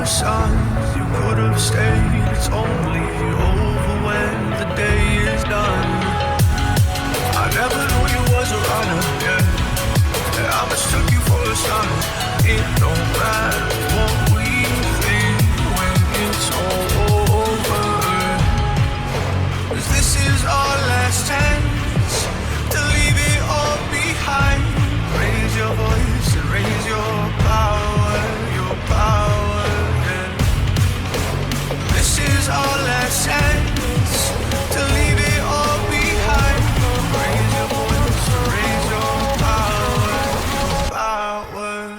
sun, you could have stayed. It's only over when the day is done. I never knew you was a runner, yeah. I mistook you for a son. It don't matter what we think when it's all over. 'Cause this is our last chance to leave it all behind. Raise your voice and raise your power, yeah. This is our last chance to leave it all behind. Raise your voice and raise your power,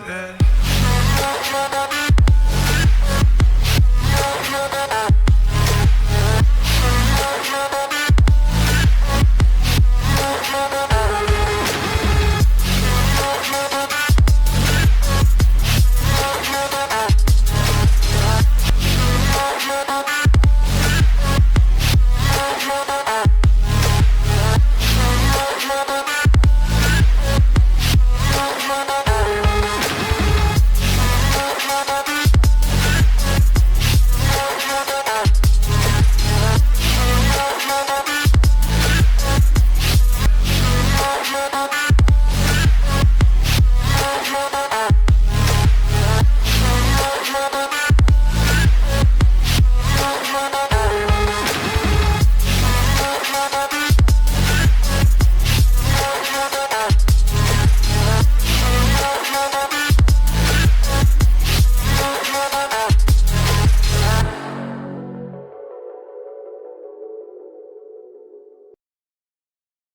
yeah.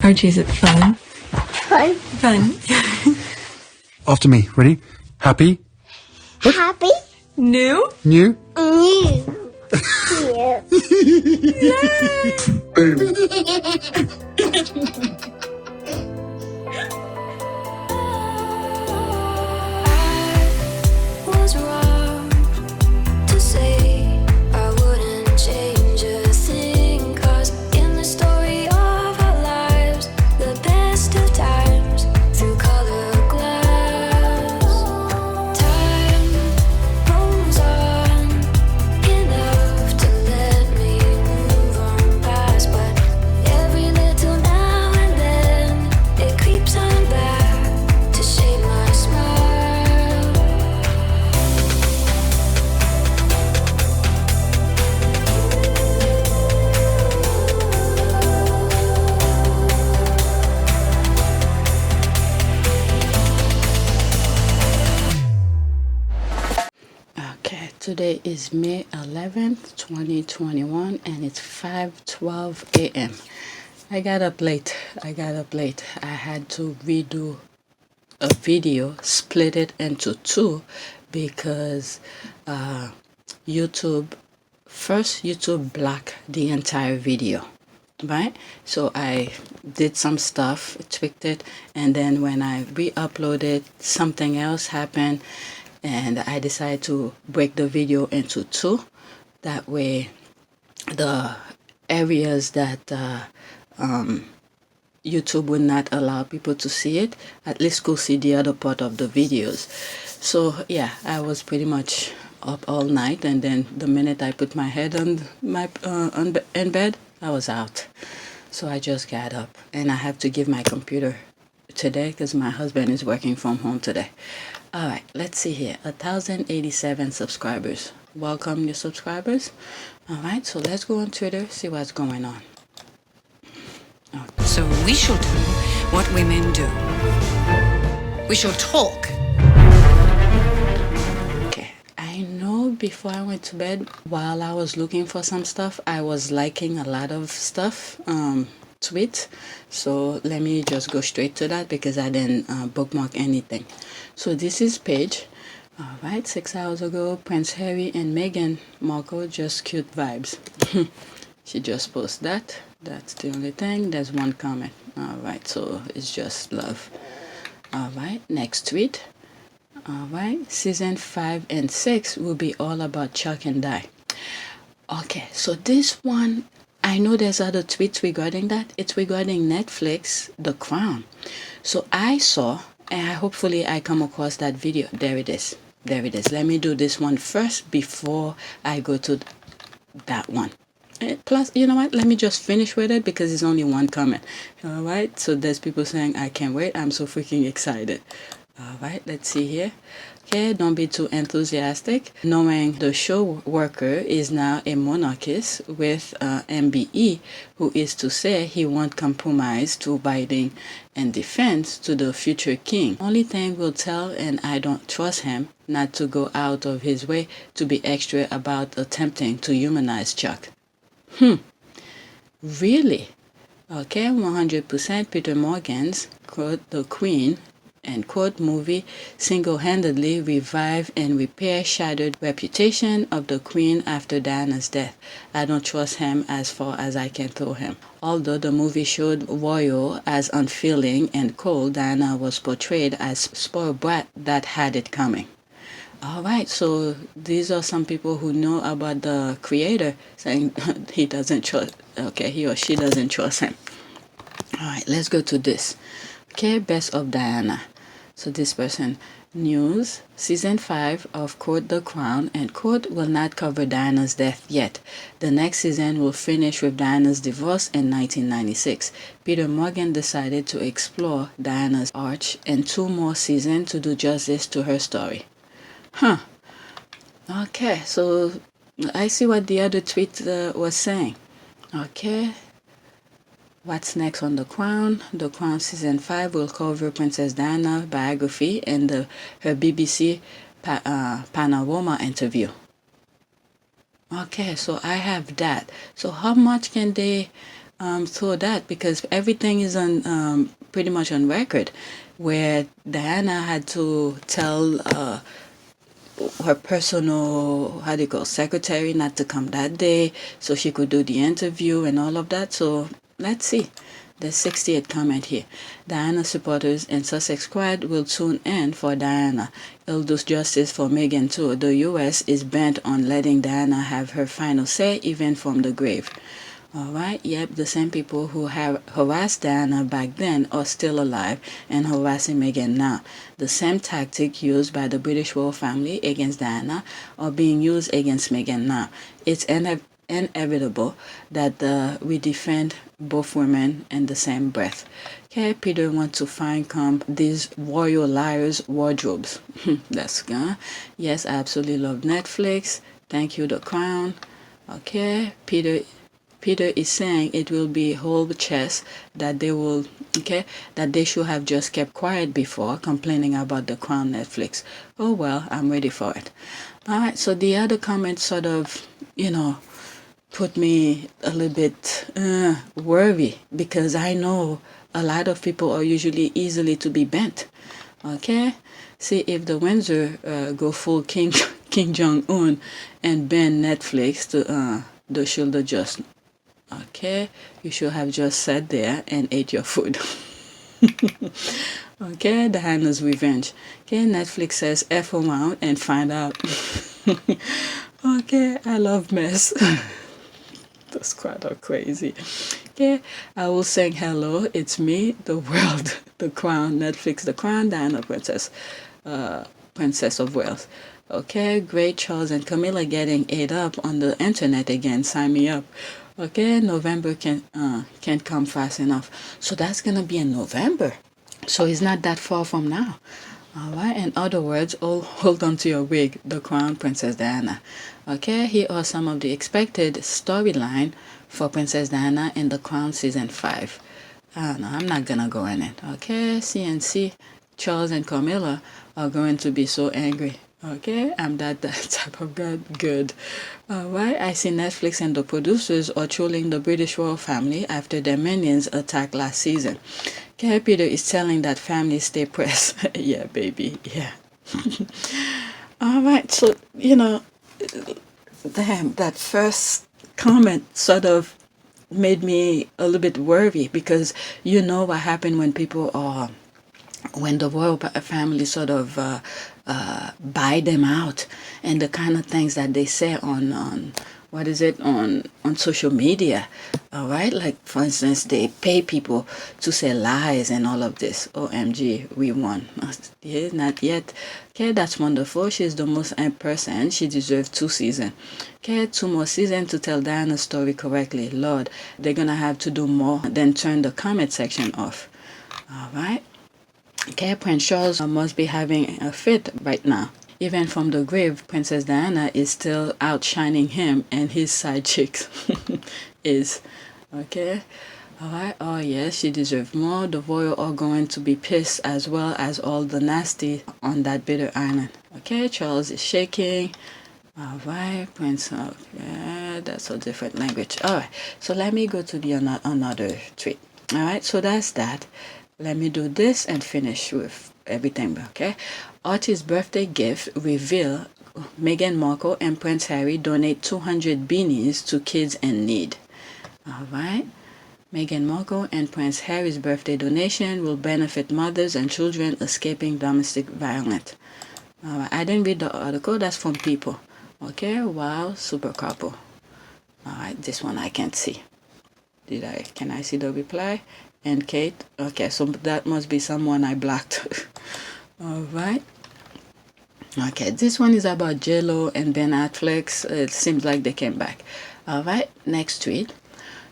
Archie, is it fun? Fun. Fun. After me. Ready? Happy? Happy. New? New? New. Boom. Was wrong to say I wouldn't change a thing, 'cause in the story of our lives, the best of times through colored glass, time moves on enough to let me move on past, but every little now and then it creeps on back to shade my smile. Okay, today is May 11th, 2021, and it's 5:12 a.m. I got up late. I had to redo a video, split it into two, because YouTube blocked the entire video, right? So I did some stuff, tweaked it, and then when I re-uploaded, something else happened, and I decided to break the video into two. That way the areas that YouTube would not allow people to see it, at least could see the other part of the videos. So yeah, I was pretty much up all night, and then the minute I put my head in bed, I was out. So I just got up, and I have to give my computer today because my husband is working from home today. All right, let's see here. 1,087 subscribers. Welcome, new subscribers. All right, so let's go on Twitter, see what's going on. So we shall do what women do. We shall talk. Okay, I know before I went to bed, while I was looking for some stuff, I was liking a lot of stuff, tweets. So let me just go straight to that because I didn't bookmark anything. So this is Paige. All right, 6 hours ago, Prince Harry and Meghan Markle, just cute vibes. She just posted that. That's the only thing. There's one comment. All right, so it's just love. All right, next tweet. All right, season 5 and 6 will be all about Chuck and Di. Okay, so this one, I know there's other tweets regarding that. It's regarding Netflix, The Crown. So I saw, and hopefully I come across that video. There it is. there it is. Let me do this one first before I go to that one. Plus, you know what? Let me just finish with it because it's only one comment. All right. So there's people saying, I can't wait. I'm so freaking excited. All right. Let's see here. Okay. Don't be too enthusiastic. Knowing the show worker is now a monarchist with MBE, who is to say he won't compromise to Biden and defense to the future king. Only thing we'll tell, and I don't trust him, not to go out of his way to be extra about attempting to humanize Chuck. Really? Okay, 100% Peter Morgan's, quote, the Queen, end quote, movie single-handedly revive and repair shattered reputation of the Queen after Diana's death. I don't trust him as far as I can throw him. Although the movie showed royal as unfeeling and cold, Diana was portrayed as spoiled brat that had it coming. All right, so these are some people who know about the creator saying he doesn't trust, okay, he or she doesn't trust him. All right, let's go to this. Okay, Best of Diana. So this person, news, season 5 of quote The Crown and quote will not cover Diana's death yet. The next season will finish with Diana's divorce in 1996. Peter Morgan decided to explore Diana's arch in 2 more seasons to do justice to her story. Okay, so I see what the other tweet was saying. Okay, what's next on The Crown? The Crown season 5 will cover Princess Diana biography and her BBC Panorama interview. Okay, so I have that. So how much can they throw that? Because everything is on pretty much on record, where Diana had to tell her personal, how do you call, secretary not to come that day so she could do the interview and all of that. So let's see. There's 68 comment here. Diana supporters in Sussex squad will tune in for Diana. It'll do justice for Meghan too. The US is bent on letting Diana have her final say even from the grave. Alright, yep, the same people who have harassed Diana back then are still alive and harassing Meghan now. The same tactic used by the British royal family against Diana are being used against Meghan now. It's inevitable that we defend both women in the same breath. Okay, Peter wants to find these royal liars' wardrobes. That's good. Yes, I absolutely love Netflix. Thank you, The Crown. Okay, Peter is saying it will be whole chess that they should have just kept quiet before complaining about The Crown Netflix. Oh well, I'm ready for it. Alright, so the other comments sort of, put me a little bit worried because I know a lot of people are usually easily to be bent. Okay? See, if the Windsor go full King Jong-un and ban Netflix to the shoulder just. Okay, you should have just sat there and ate your food. Okay, Diana's revenge. Okay, Netflix says F around and find out. Okay, I love mess. Those crowd are crazy. Okay, I will sing hello, it's me, the world, The Crown, Netflix, The Crown, Diana Princess of Wales. Okay, great, Charles and Camilla getting ate up on the internet again. Sign me up. Okay, November can't come fast enough. So that's gonna be in November. So it's not that far from now. Alright, in other words, hold on to your wig, The Crown, Princess Diana. Okay, here are some of the expected storyline for Princess Diana in The Crown season 5. No, I'm not gonna go in it. Okay, CNC, Charles and Camilla are going to be so angry. Okay, I'm that type of girl. Good. Alright, I see Netflix and the producers are trolling the British royal family after their minions attacked last season. Okay, Peter is telling that family stay pressed. Yeah, baby, yeah. Alright, so, damn, that first comment sort of made me a little bit worried because you know what happened when people are, when the royal family sort of buy them out and the kind of things that they say on on social media. All right, like for instance, they pay people to say lies and all of this. OMG, we won. Yeah, not yet. Okay, that's wonderful. She's the most earned person. She deserves 2 seasons. Okay, 2 more seasons to tell Diana's story correctly. Lord, they're gonna have to do more than turn the comment section off. All right. Okay, Prince Charles must be having a fit right now. Even from the grave, Princess Diana is still outshining him, and his side chicks is. Okay. Alright. Oh yes, she deserves more. The royal are going to be pissed, as well as all the nasty on that bitter island. Okay, Charles is shaking. Alright, Prince. Okay, that's a different language. Alright, so let me go to the another tweet. Alright, so that's that. Let me do this and finish with everything, okay? Artie's birthday gift reveal: Meghan Markle and Prince Harry donate 200 beanies to kids in need. All right. Meghan Markle and Prince Harry's birthday donation will benefit mothers and children escaping domestic violence. All right. I didn't read the article. That's from People. Okay. Wow. Super couple. All right. This one I can't see. Can I see the reply? And Kate. Okay. So that must be someone I blocked. All right. Okay. This one is about J-Lo and Ben Affleck. It seems like they came back. All right. Next tweet.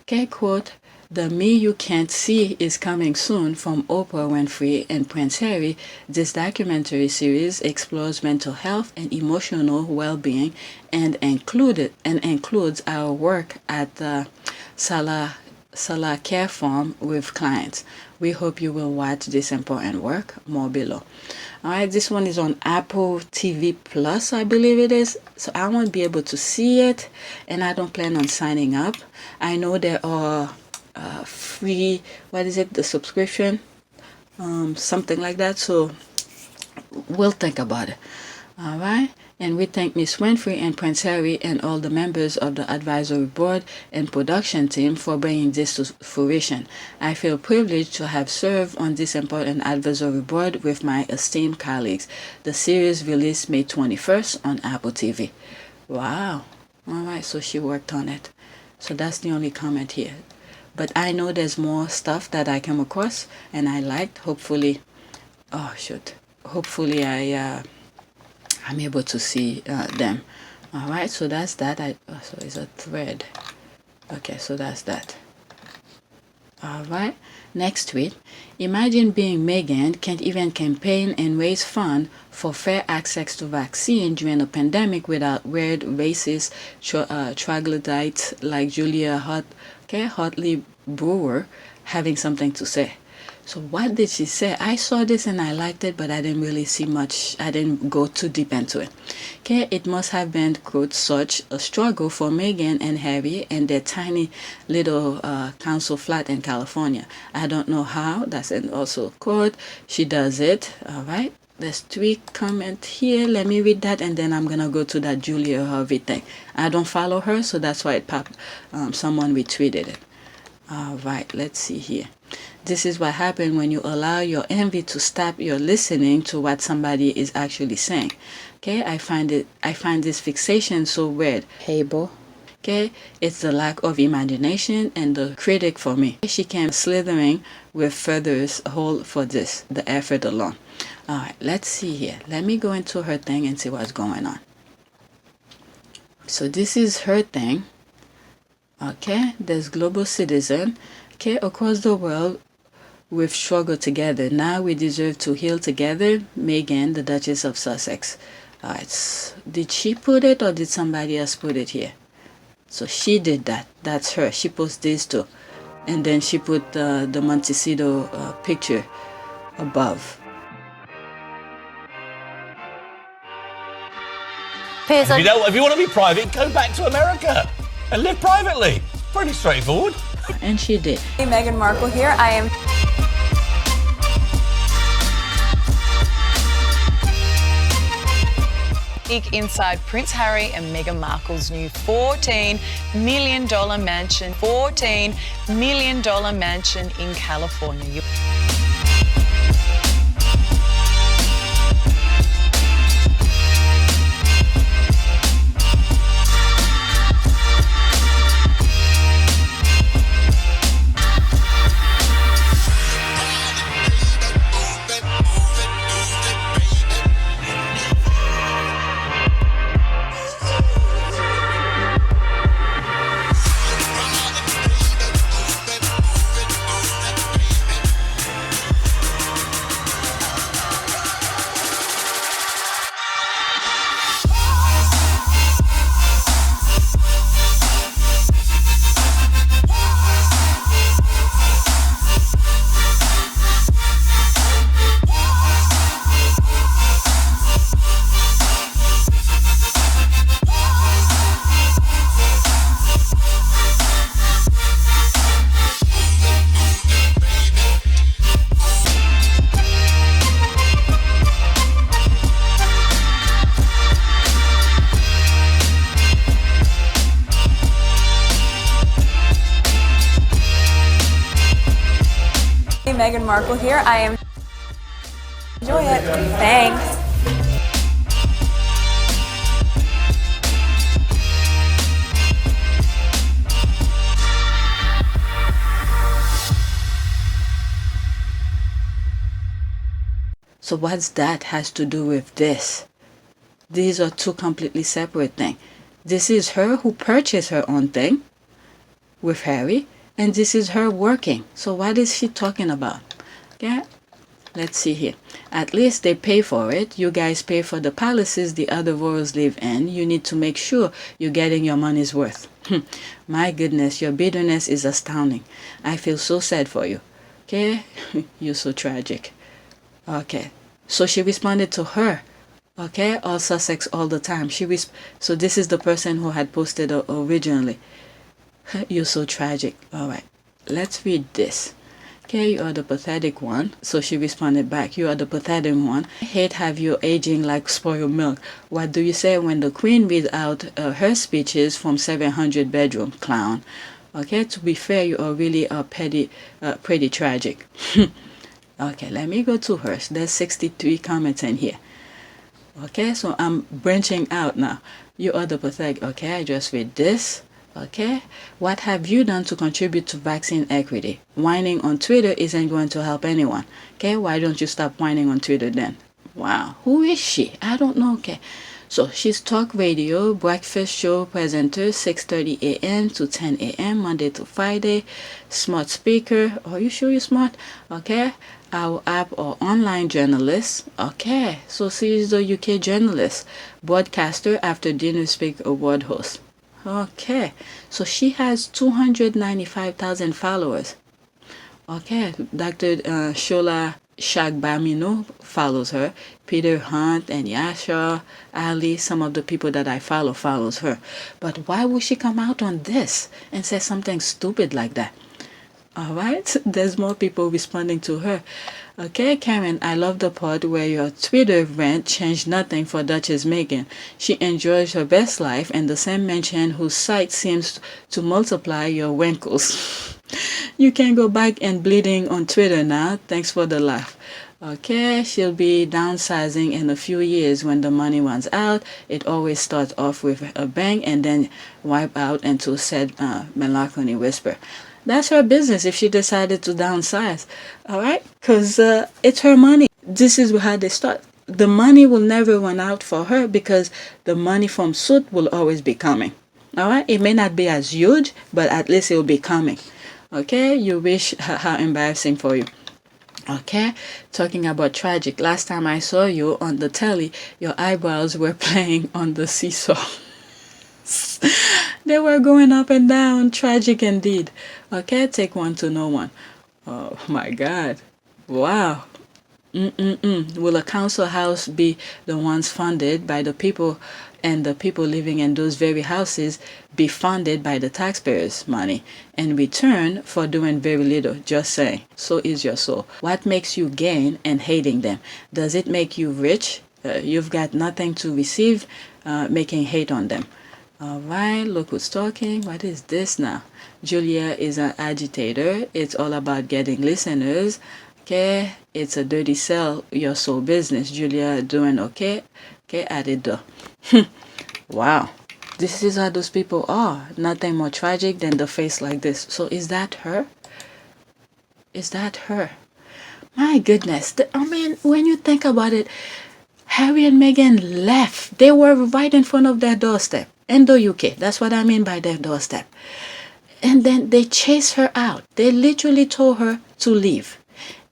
Okay, quote, "The Me You Can't See is coming soon" from Oprah Winfrey and Prince Harry. This documentary series explores mental health and emotional well-being and includes our work at the Salah Care Farm with clients. We hope you will watch this important work. More below. All right, this one is on Apple TV Plus, I believe it is. So I won't be able to see it, and I don't plan on signing up. I know there are free, the subscription, something like that. So we'll think about it. All right. And we thank Miss Winfrey and Prince Harry and all the members of the advisory board and production team for bringing this to fruition. I feel privileged to have served on this important advisory board with my esteemed colleagues. The series released May 21st on Apple TV. Wow. All right, so she worked on it. So that's the only comment here. But I know there's more stuff that I come across and I liked. Hopefully, I'm able to see them. All right, so that's that. So it's a thread. Okay, so that's that. All right, next tweet. Imagine being Meghan, can't even campaign and raise funds for fair access to vaccine during a pandemic without weird racist troglodytes like Julia Hartley Brewer having something to say. So what did she say? I saw this and I liked it, but I didn't really see much. I didn't go too deep into it. Okay, it must have been, quote, such a struggle for Meghan and Harry and their tiny little council flat in California. I don't know how. That's also, quote, she does it. All right. There's 3 comments here. Let me read that, and then I'm going to go to that Julia Harvey thing. I don't follow her, so that's why it popped. Someone retweeted it. All right, let's see here. This is what happens when you allow your envy to stop your listening to what somebody is actually saying. Okay, I find this fixation so weird. Hey, bo. Okay, it's the lack of imagination and the critic for me. She came slithering with feathers whole for this, the effort alone. All right, let's see here. Let me go into her thing and see what's going on. So this is her thing. Okay, there's global citizen. Okay, across the world, we've struggled together. Now we deserve to heal together. Meghan, the Duchess of Sussex. All right, did she put it or did somebody else put it here? So she did that. That's her. She posted these 2. And then she put the Montecito picture above. If you want to be private, go back to America and live privately. Pretty straightforward. And she did. Hey, Meghan Markle here. I am peek inside Prince Harry and Meghan Markle's new $14 million mansion. $14 million mansion in California. Meghan Markle here. I am. Enjoy it. Thanks. So what's that has to do with this? These are two completely separate things. This is her who purchased her own thing with Harry, and this is her working. So what is she talking about? Okay, let's see here. At least they pay for it. You guys pay for the palaces the other royals live in. You need to make sure you're getting your money's worth. My goodness, your bitterness is astounding. I feel so sad for you. Okay, you're so tragic. Okay, so she responded to her. Okay, all Sussex all the time. So this is the person who had posted originally. You're so tragic. All right, let's read this. Okay, you are the pathetic one. So she responded back, you are the pathetic one. I hate have you aging like spoiled milk. What do you say when the queen reads out her speeches from 700 bedroom, clown? Okay, to be fair, you are really pretty tragic. Okay, let me go to hers. There's 63 comments in here. Okay, so I'm branching out now. You are the pathetic. Okay, I just read this. Okay, what have you done to contribute to vaccine equity? Whining on Twitter isn't going to help anyone. Okay, why don't you stop whining on Twitter then? Wow, who is she? I don't know. Okay, so she's talk radio, breakfast show presenter, 6:30 a.m. to 10 a.m. Monday to Friday. Smart speaker. Are you sure you're smart? Okay, our app or online journalist. Okay, so she's the UK journalist, broadcaster, after dinner speak award host. Okay, so she has 295,000 followers. Okay, Dr. Shola Shagbamino follows her. Peter Hunt and Yasha Ali, some of the people that I follows her. But why would she come out on this and say something stupid like that? All right, there's more people responding to her. Okay, Karen, I love the part where your Twitter rant changed nothing for Duchess Meghan. She enjoys her best life, and the same mention whose site seems to multiply your wrinkles. You can go back and bleeding on Twitter now. Thanks for the laugh. Okay, she'll be downsizing in a few years when the money runs out. It always starts off with a bang and then wipe out into said melancholy whisper. That's her business if she decided to downsize. All right? Because it's her money. This is how they start. The money will never run out for her because the money from suit will always be coming. All right? It may not be as huge, but at least it will be coming. Okay? You wish how embarrassing for you. Okay? Talking about tragic. Last time I saw you on the telly, your eyebrows were playing on the seesaw. They were going up and down. Tragic indeed. Okay, take one to know one. Oh my God. Wow. Will a council house be the ones funded by the people, and the people living in those very houses be funded by the taxpayers' money in return for doing very little? Just saying. So is your soul. What makes you gain and hating them? Does it make you rich? You've got nothing to receive, making hate on them. All right, look who's talking. What is this now? Julia is an agitator. It's all about getting listeners. Okay, it's a dirty sell your soul business. Julia doing okay. Okay, added though. Wow, this is how those people are. Nothing more tragic than the face like this. So is that her? Is that her? My goodness. I mean, when you think about it, Harry and Meghan left. They were right in front of their doorstep. In the UK. That's what I mean by their doorstep. And then they chased her out. They literally told her to leave.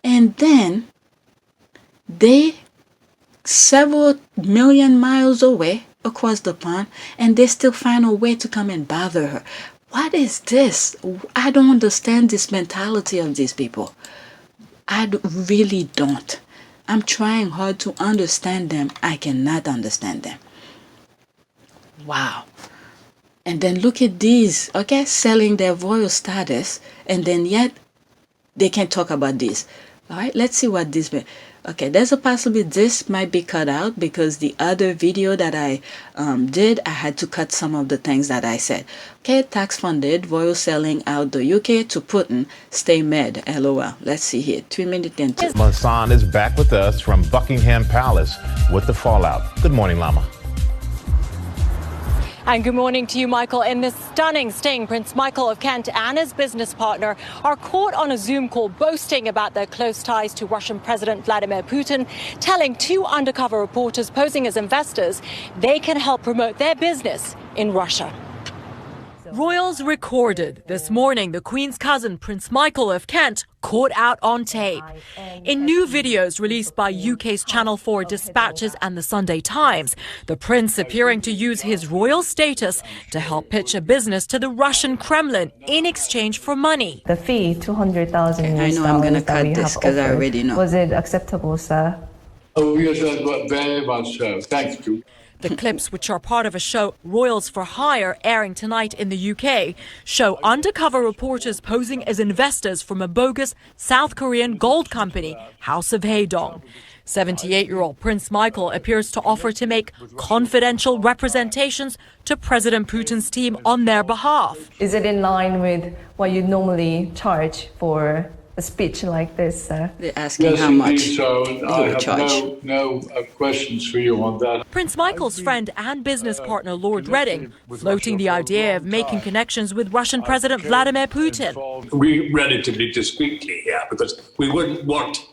And then they several million miles away across the pond, and they still find a way to come and bother her. What is this? I don't understand this mentality of these people. I really don't. I'm trying hard to understand them. I cannot understand them. Wow. And then look at these, okay, selling their royal status, and then yet they can't talk about this. All right, let's see what this means. Okay, there's a possibility this might be cut out because the other video that I did, I had to cut some of the things that I said. Okay, tax funded, royal selling out the UK to Putin, stay mad, lol. Let's see here, 3 minutes into. Hassan is back with us from Buckingham Palace with the fallout. Good morning, Lama. And good morning to you, Michael. In this stunning sting, Prince Michael of Kent and his business partner are caught on a Zoom call boasting about their close ties to Russian President Vladimir Putin, telling 2 undercover reporters posing as investors they can help promote their business in Russia. Royals recorded this morning the Queen's cousin, Prince Michael of Kent, caught out on tape. In new videos released by UK's Channel 4 Dispatches and the Sunday Times, the Prince appearing to use his royal status to help pitch a business to the Russian Kremlin in exchange for money. The fee, 200,000 I know I'm going to cut this because I already know. Was it acceptable, sir? Oh, yes, very much so. Thank you. The clips, which are part of a show, Royals for Hire, airing tonight in the UK, show undercover reporters posing as investors from a bogus South Korean gold company, House of Haedong. 78-year-old Prince Michael appears to offer to make confidential representations to President Putin's team on their behalf. Is it in line with what you normally charge for a speech like this, sir? They're asking how much so. I have charge. no questions for you on that. Prince Michael's friend and business partner, Lord Reading, floating the idea of making connections with Russian President Vladimir Putin. We relatively discreetly here because we wouldn't want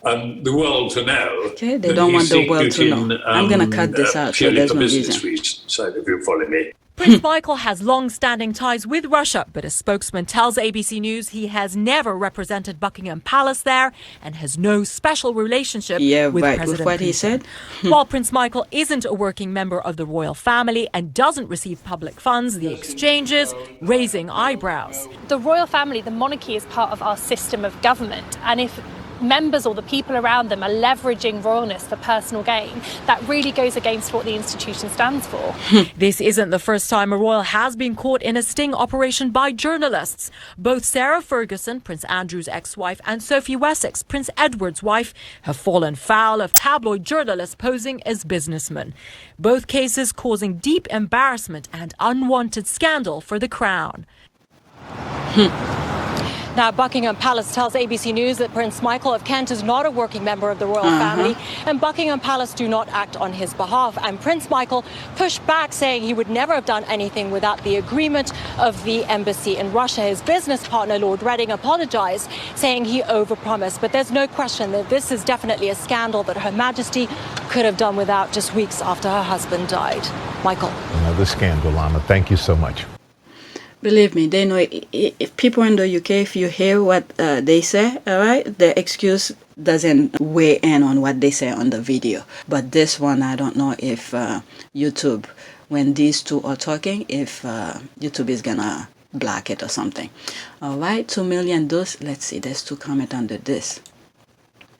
the world to know. Okay, they don't want the world to know. I'm going to cut this out so there's no reason. So if you follow me. Prince Michael has long-standing ties with Russia, but a spokesman tells ABC News he has never represented Buckingham Palace there and has no special relationship with President with what Putin. he said. While Prince Michael isn't a working member of the royal family and doesn't receive public funds, the exchange is raising eyebrows. The royal family, the monarchy, is part of our system of government, and if members or the people around them are leveraging royalness for personal gain, that really goes against what the institution stands for. This isn't the first time a royal has been caught in a sting operation by journalists. Both Sarah Ferguson, Prince Andrew's ex-wife, and Sophie Wessex, Prince Edward's wife, have fallen foul of tabloid journalists posing as businessmen. Both cases causing deep embarrassment and unwanted scandal for the Crown. Now, Buckingham Palace tells ABC News that Prince Michael of Kent is not a working member of the royal family, and Buckingham Palace do not act on his behalf. And Prince Michael pushed back, saying he would never have done anything without the agreement of the embassy in Russia. His business partner, Lord Reading, apologized, saying he overpromised. But there's no question that this is definitely a scandal that Her Majesty could have done without just weeks after her husband died. Michael. Another scandal, Lama. Thank you so much. Believe me, they know if people in the UK, if you hear what they say, all right, their excuse doesn't weigh in on what they say on the video. But this one, I don't know if YouTube, when these two are talking, if YouTube is gonna block it or something. All right, 2 million doses. Let's see, there's 2 comments under this.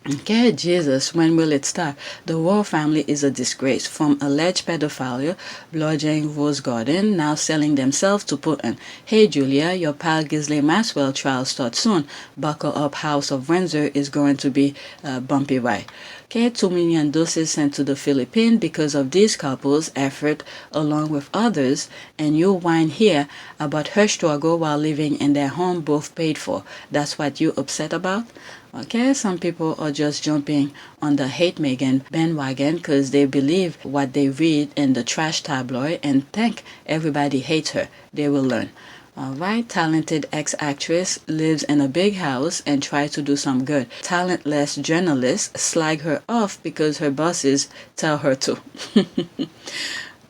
Okay, Jesus, when will it start? The royal family is a disgrace. From alleged pedophilia, bludgeoning Rose Garden, now selling themselves to Putin. Hey, Julia, your pal Ghislaine Maxwell trial starts soon. Buckle up, House of Windsor is going to be a bumpy ride. Okay, 2 million doses sent to the Philippines because of these couples' effort along with others. And you whine here about her struggle while living in their home, both paid for. That's what you upset about? Okay, some people are just jumping on the hate Meghan bandwagon because they believe what they read in the trash tabloid and think everybody hates her. They will learn. Alright, talented ex-actress lives in a big house and tries to do some good. Talentless journalists slag her off because her bosses tell her to.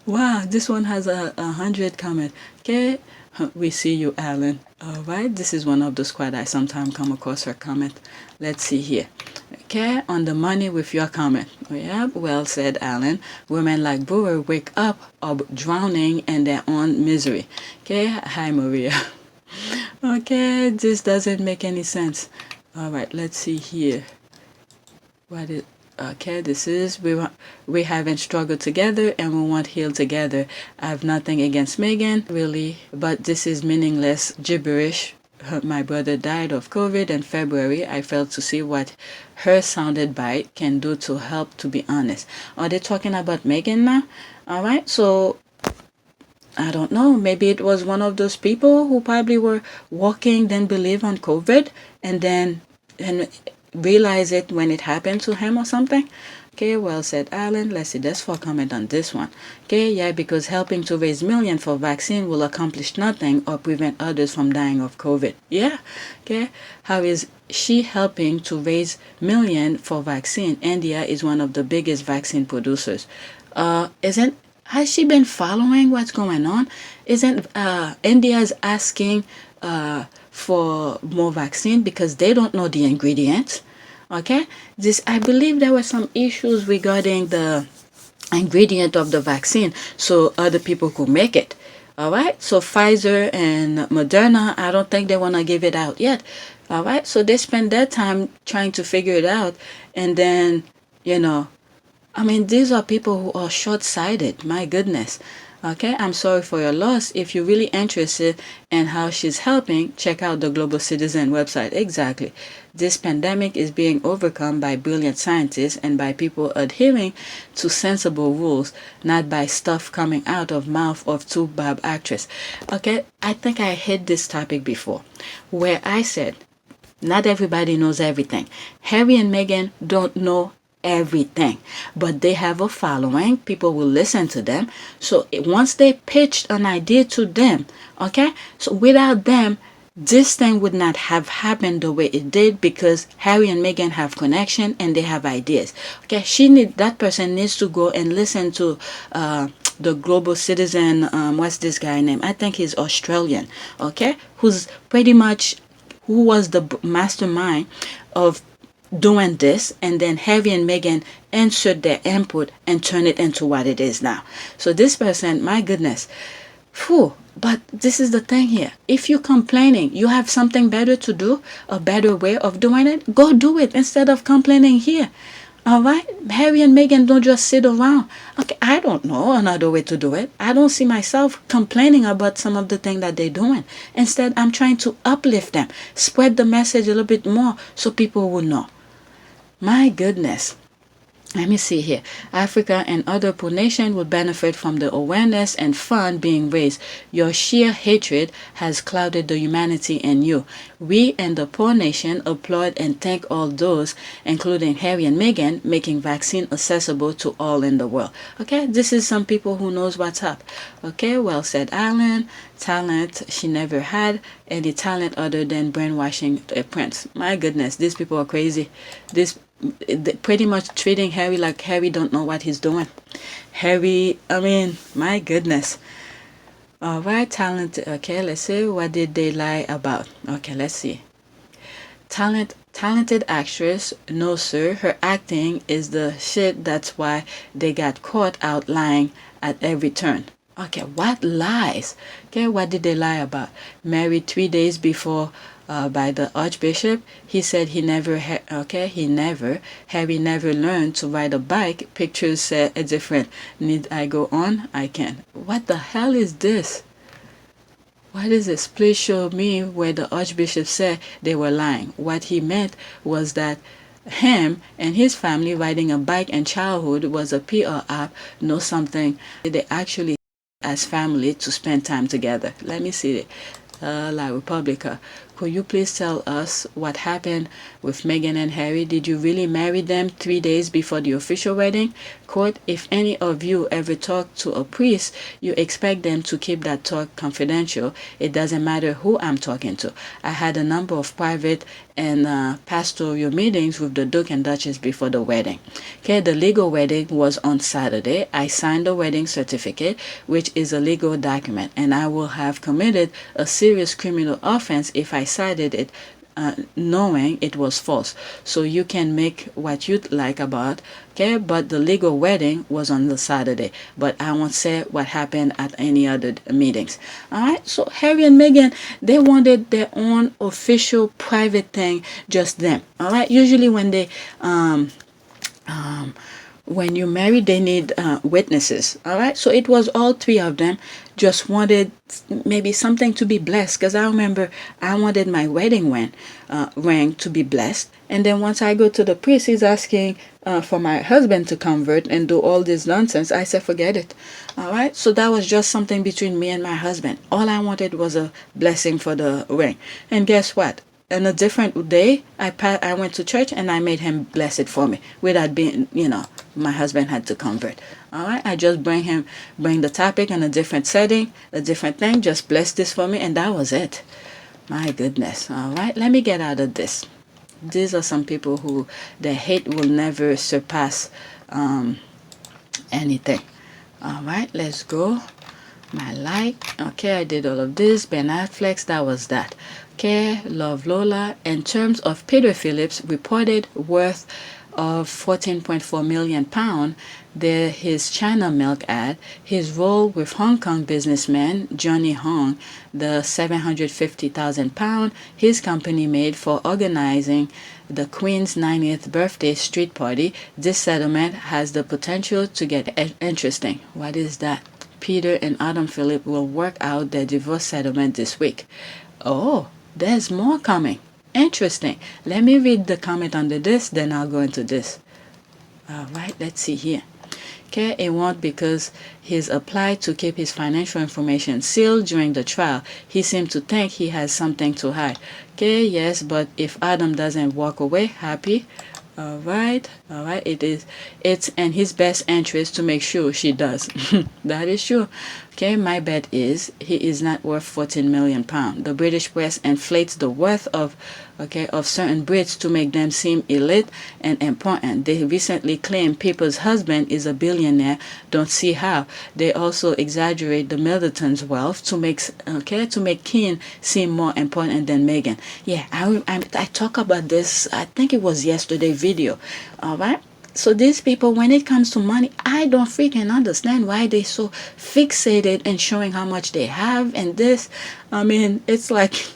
Wow, this one has 100 comments. Okay, we see you, Alan. Alright, this is one of the squad I sometimes come across her comment. Let's see here. Okay, on the money with your comment. Yeah, well said, Alan. Women like Brewer wake up or drowning in their own misery. Okay, hi, Maria. Okay, this doesn't make any sense. Alright, let's see here. What is... Okay, this is we haven't struggled together and we won't heal together. I have nothing against Meghan, really, but this is meaningless gibberish my brother died of COVID in February. I failed to see what her sounded bite can do to help, to be honest. Are they talking about Meghan now? All right, so I don't know. Maybe it was one of those people who probably were walking, then believe on COVID, and then realize it when it happened to him or something. Okay, well said, Alan. Let's see, that's for comment on this one. Okay, yeah, because helping to raise millions for vaccine will accomplish nothing or prevent others from dying of COVID. Yeah, okay. How is she helping to raise millions for vaccine? India is one of the biggest vaccine producers. Has she been following what's going on? Isn't India's asking for more vaccine because they don't know the ingredients? Okay, I believe there were some issues regarding the ingredient of the vaccine, so other people could make it. All right, so Pfizer and Moderna, I don't think they want to give it out yet. All right, so they spend their time trying to figure it out, and then these are people who are short-sighted. My goodness. Okay, I'm sorry for your loss. If you're really interested in how she's helping, check out the Global Citizen website. Exactly. This pandemic is being overcome by brilliant scientists and by people adhering to sensible rules, not by stuff coming out of mouth of two Bob actress. Okay, I think I hit this topic before, where I said, not everybody knows everything. Harry and Meghan don't know everything, but they have a following. People will listen to them. So once they pitched an idea to them, okay, so without them, this thing would not have happened the way it did, because Harry and Meghan have connection and they have ideas. Okay, that person needs to go and listen to the Global Citizen. What's this guy name? I think he's Australian. Okay, who was the mastermind of doing this, and then Harry and Meghan insert their input and turn it into what it is now. So this person, my goodness, but this is the thing here. If you're complaining, you have something better to do, a better way of doing it, go do it instead of complaining here. All right, Harry and Meghan don't just sit around. Okay, I don't know another way to do it. I don't see myself complaining about some of the things that they're doing. Instead, I'm trying to uplift them, spread the message a little bit more so people will know. My goodness. Let me see here. Africa and other poor nations will benefit from the awareness and fund being raised. Your sheer hatred has clouded the humanity in you. We and the poor nation applaud and thank all those, including Harry and Meghan, making vaccine accessible to all in the world. Okay, this is some people who knows what's up. Okay, well said, Alan. Talent, she never had any talent other than brainwashing a prince. My goodness, these people are crazy. Pretty much treating Harry like Harry don't know what he's doing. Harry, my goodness. All right, talent. Okay, let's see. What did they lie about? Okay, let's see. Talented actress. No, sir. Her acting is the shit. That's why they got caught out lying at every turn. Okay, what lies? Okay, what did they lie about? Married 3 days before by the Archbishop. He said Harry never learned to ride a bike. Pictures say it's different. Need I go on? I can. What the hell is this? What is this? Please show me where the Archbishop said they were lying. What he meant was that him and his family riding a bike in childhood was a PR app, know something. They actually as family to spend time together. Let me see it. La Republica. Could you please tell us what happened with Meghan and Harry? Did you really marry them 3 days before the official wedding? Quote, if any of you ever talk to a priest, you expect them to keep that talk confidential. It doesn't matter who I'm talking to. I had a number of private and pastoral meetings with the Duke and Duchess before the wedding. Okay, the legal wedding was on Saturday. I signed the wedding certificate, which is a legal document, and I will have committed a serious criminal offense if I cited it knowing it was false. So you can make what you'd like about, okay, but the legal wedding was on the Saturday, but I won't say what happened at any other meetings. All right, so Harry and Meghan, they wanted their own official private thing, just them. All right, usually when they when you marry, they need witnesses. All right. So it was all three of them just wanted maybe something to be blessed. Because I remember I wanted my wedding ring to be blessed. And then once I go to the priest, he's asking for my husband to convert and do all this nonsense. I said, forget it. All right. So that was just something between me and my husband. All I wanted was a blessing for the ring. And guess what? On a different day, I went to church and I made him bless it for me without being, my husband had to convert. All right. I just bring the topic in a different setting, a different thing, just bless this for me. And that was it. My goodness. All right. Let me get out of this. These are some people who their hate will never surpass anything. All right. Let's go. My like. Okay. I did all of this. Ben Affleck. That was that. Okay, Love Lola. In terms of Peter Phillips' reported worth of £14.4 million, his China Milk ad, his role with Hong Kong businessman Johnny Hong, the £750,000 his company made for organizing the Queen's 90th birthday street party. This settlement has the potential to get interesting. What is that? Peter and Adam Phillips will work out their divorce settlement this week. Oh, there's more coming. Interesting. Let me read the comment under this, then I'll go into this. All right, let's see here. Okay, it won't because he's applied to keep his financial information sealed during the trial. He seemed to think he has something to hide. Okay, yes, but if Adam doesn't walk away happy, all right, it's in his best interest to make sure she does. That is true. Okay, my bet is he is not worth £14 million. The British press inflates the worth of certain Brits to make them seem elite and important. They recently claimed Pippa's husband is a billionaire. Don't see how. They also exaggerate the Middleton's wealth to make Keane seem more important than Meghan. Yeah, I talk about this. I think it was yesterday's video. All right. So these people, when it comes to money, I don't freaking understand why they so fixated in showing how much they have and this. I mean, it's like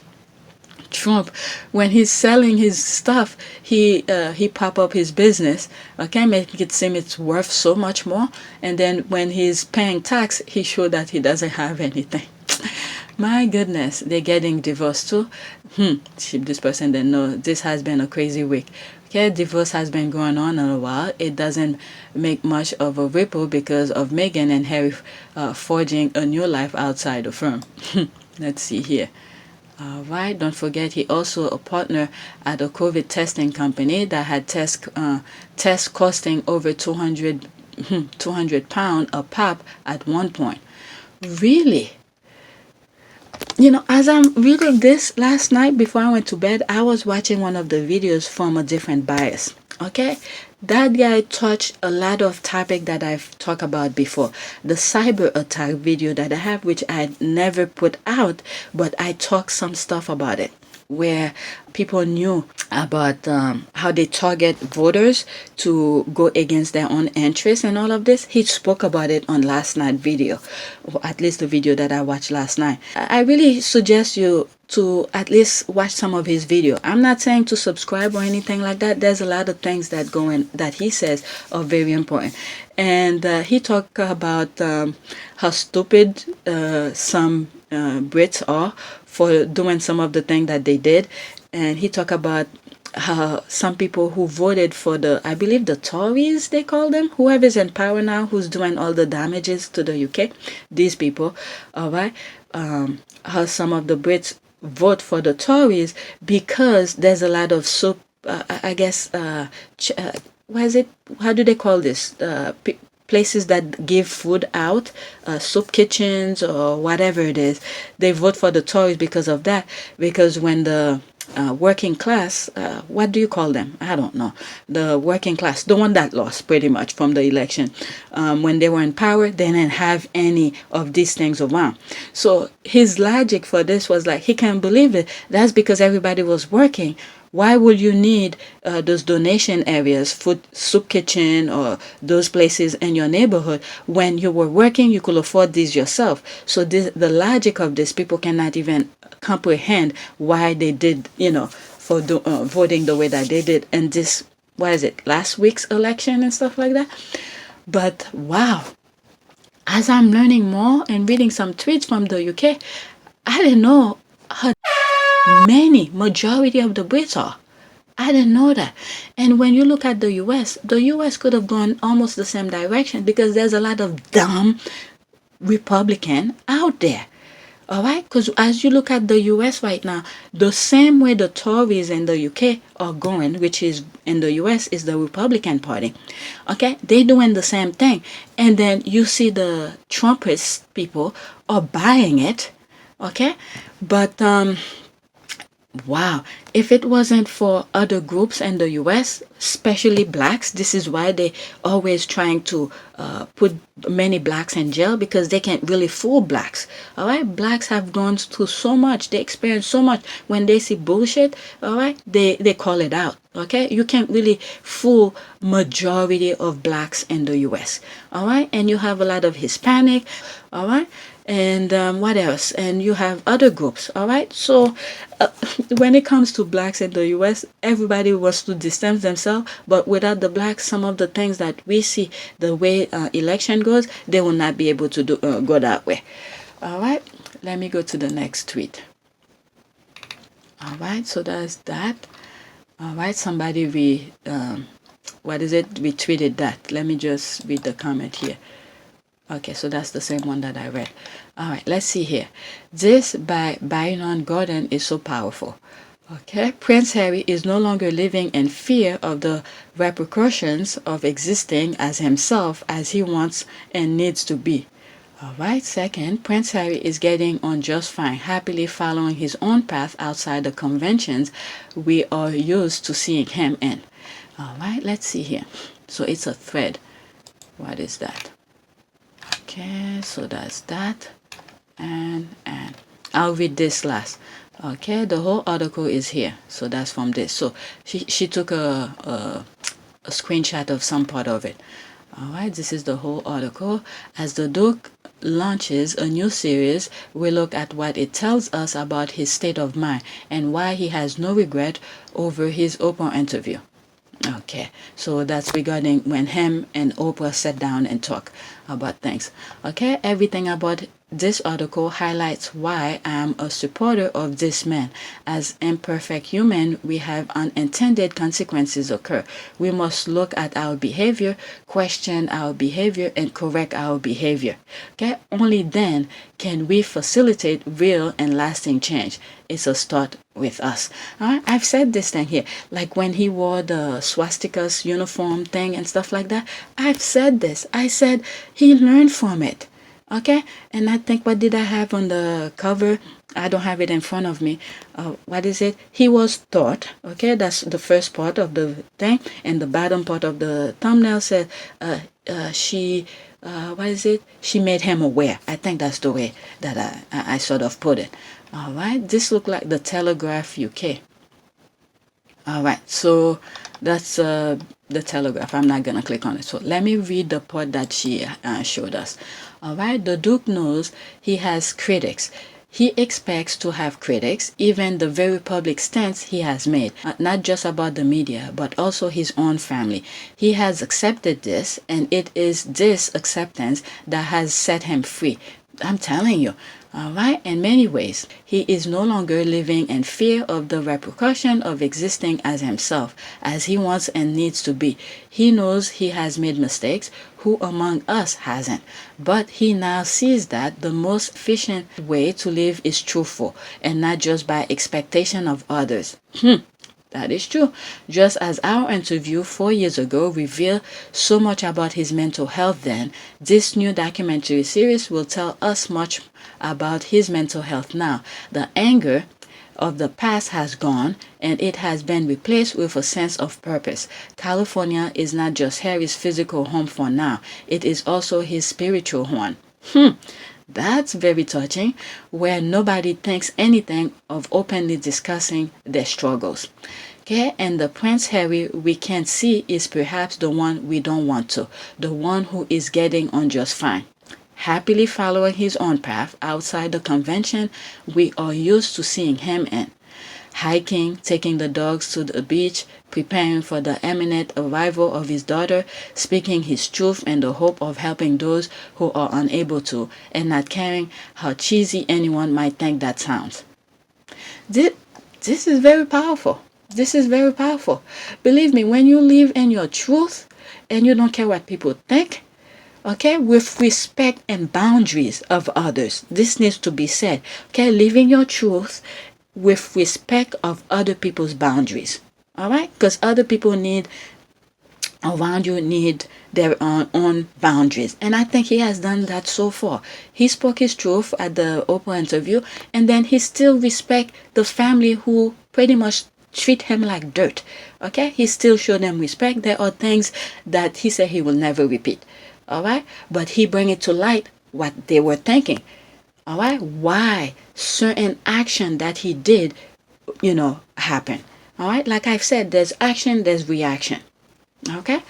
Trump, when he's selling his stuff, he pop up his business, okay, make it seem it's worth so much more, and then when he's paying tax, he show that he doesn't have anything. My goodness, they're getting divorced too. This person didn't know. This has been a crazy week. Okay, divorce has been going on a while. It doesn't make much of a ripple because of Meghan and Harry forging a new life outside the firm. Let's see here. All right, don't forget he also a partner at a COVID testing company that had tests costing over £200 a pop at one point. Really? As I'm reading this last night before I went to bed, I was watching one of the videos from a different bias. Okay, that guy touched a lot of topic that I've talked about before. The cyber attack video that I have, which I never put out, but I talked some stuff about it, where people knew about how they target voters to go against their own interests and all of this. He spoke about it on last night's video, or at least the video that I watched last night. I really suggest you to at least watch some of his video. I'm not saying to subscribe or anything like that. There's a lot of things that go in that he says are very important. And he talked about how stupid some Brits are for doing some of the things that they did. And he talked about how some people who voted for I believe the Tories, they call them, whoever's in power now, who's doing all the damages to the UK, these people, all right, how some of the Brits vote for the Tories because there's a lot of soup, what is it? How do they call this? Places that give food out, soup kitchens or whatever it is. They vote for the Tories because of that. Because when the working class, what do you call them? I don't know. The working class, the one that lost pretty much from the election, when they were in power, they didn't have any of these things around. So his logic for this was like, he can't believe it. That's because everybody was working. Why would you need those donation areas, food, soup kitchen, or those places in your neighborhood when you were working? You could afford these yourself. So the logic of this, people cannot even comprehend why they did, for voting the way that they did. And this what is it, last week's election and stuff like that. But wow, as I'm learning more and reading some tweets from the UK, I didn't know how majority of the Brits are. I didn't know that. And when you look at the US could have gone almost the same direction because there's a lot of dumb Republican out there. All right, because as you look at the US right now, the same way the Tories in the UK are going, which is in the US, is the Republican Party. Okay, they're doing the same thing. And then you see the Trumpist people are buying it. Okay, but wow, if it wasn't for other groups in the US, especially blacks, this is why they always trying to put many blacks in jail, because they can't really fool blacks. All right, blacks have gone through so much, they experience so much. When they see bullshit, all right, they call it out. Okay, you can't really fool majority of blacks in the US. All right, and you have a lot of Hispanic. All right. And what else? And you have other groups, all right? So when it comes to blacks in the US, everybody wants to distance themselves, but without the blacks, some of the things that we see, the way election goes, they will not be able to go that way. All right, let me go to the next tweet. All right, so that's that. All right, somebody retweeted that. Let me just read the comment here. Okay, so that's the same one that I read. All right, let's see here. This by Byron Gordon is so powerful. Okay, Prince Harry is no longer living in fear of the repercussions of existing as himself as he wants and needs to be. All right, second, Prince Harry is getting on just fine, happily following his own path outside the conventions we are used to seeing him in. All right, let's see here. So it's a thread. What is that? Okay, so that's that, and I'll read this last. Okay, the whole article is here, so that's from this. So she took a screenshot of some part of it. All right, this is the whole article. As the Duke launches a new series, we look at what it tells us about his state of mind and why he has no regret over his Oprah interview. Okay, so that's regarding when him and Oprah sat down and talked about things. Okay, everything about this article highlights why I'm a supporter of this man. As imperfect human, we have unintended consequences occur. We must look at our behavior, question our behavior, and correct our behavior. Okay, only then can we facilitate real and lasting change. It's a start with us. I've said this thing here, like when he wore the swastikas uniform thing and stuff like that. I've said this. I said he learned from it. Okay, and I think, what did I have on the cover? I don't have it in front of me. What is it? He was taught. Okay, that's the first part of the thing, and the bottom part of the thumbnail said she what is it? She made him aware. I think that's the way that I sort of put it. All right, this looked like the Telegraph UK. All right, so that's the Telegraph. I'm not gonna click on it. So let me read the part that she showed us. All right, the Duke knows he has critics. He expects to have critics, even the very public stance he has made, not just about the media, but also his own family. He has accepted this, and it is this acceptance that has set him free. I'm telling you. All right, in many ways, he is no longer living in fear of the repercussion of existing as himself, as he wants and needs to be. He knows he has made mistakes. Who among us hasn't? But he now sees that the most efficient way to live is truthful, and not just by expectation of others. That is true. Just as our interview 4 years ago revealed so much about his mental health then, this new documentary series will tell us much about his mental health now. The anger of the past has gone, and it has been replaced with a sense of purpose. California is not just Harry's physical home for now, it is also his spiritual one. That's very touching, where nobody thinks anything of openly discussing their struggles. Okay, and the Prince Harry we can't see is perhaps the one we don't want to, the one who is getting on just fine, happily following his own path outside the convention we are used to seeing him in. hiking, taking the dogs to the beach, preparing for the imminent arrival of his daughter, speaking his truth in the hope of helping those who are unable to, and not caring how cheesy anyone might think that sounds. This is very powerful. This is very powerful. Believe me, when you live in your truth and you don't care what people think, okay, with respect and boundaries of others, this needs to be said. Okay, living your truth with respect of other people's boundaries. All right, because other people around you need their own boundaries, and I think he has done that so far. He spoke his truth at the Oprah interview, and then he still respect the family who pretty much treat him like dirt. Okay, he still showed them respect. There are things that he said he will never repeat. All right, but he bring it to light what they were thinking. All right, why certain action that he did, happen. All right, like I've said, there's action, there's reaction. Okay,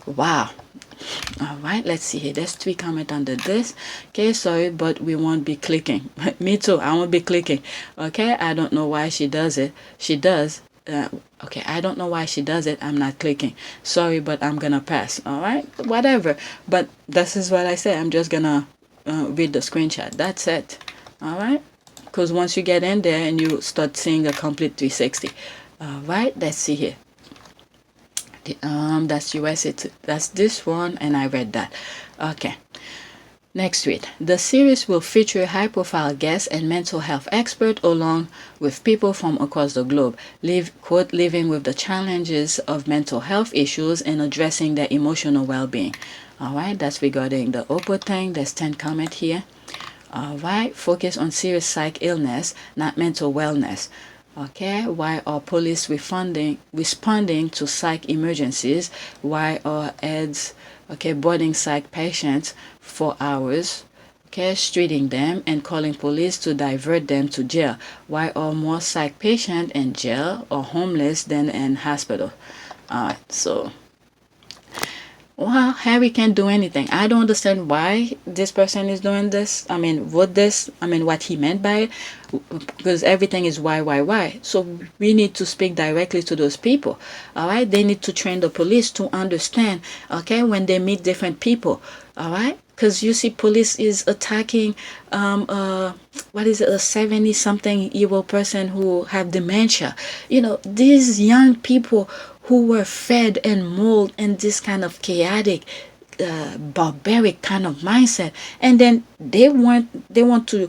wow. All right, let's see here. There's 3 comments under this. Okay, sorry, but we won't be clicking. Me too, I won't be clicking. Okay, I don't know why she does it. She does. Okay, I don't know why she does it. I'm not clicking. Sorry, but I'm gonna pass. All right, whatever. But this is what I say. I'm just gonna read the screenshot. That's it. All right, because once you get in there and you start seeing a complete 360. All right, let's see here. That's USA. That's this one, and I read that. Okay. Next week, the series will feature high-profile guests and mental health experts along with people from across the globe, living with the challenges of mental health issues and addressing their emotional well-being. All right, that's regarding the Oprah thing. There's 10 comments here. All right, focus on serious psych illness, not mental wellness. Okay, why are police responding to psych emergencies? Why are ads, boarding psych patients for hours, treating them and calling police to divert them to jail? Why are more psych patients in jail or homeless than in hospital? So, well, Harry can't do anything. I don't understand why this person is doing this. I mean, what he meant by it, because everything is why. So we need to speak directly to those people. All right, they need to train the police to understand. Okay, when they meet different people. All right, because you see, police is attacking a 70-something-year-old person who have dementia. These young people who were fed and molded in this kind of chaotic, barbaric kind of mindset, and then they want to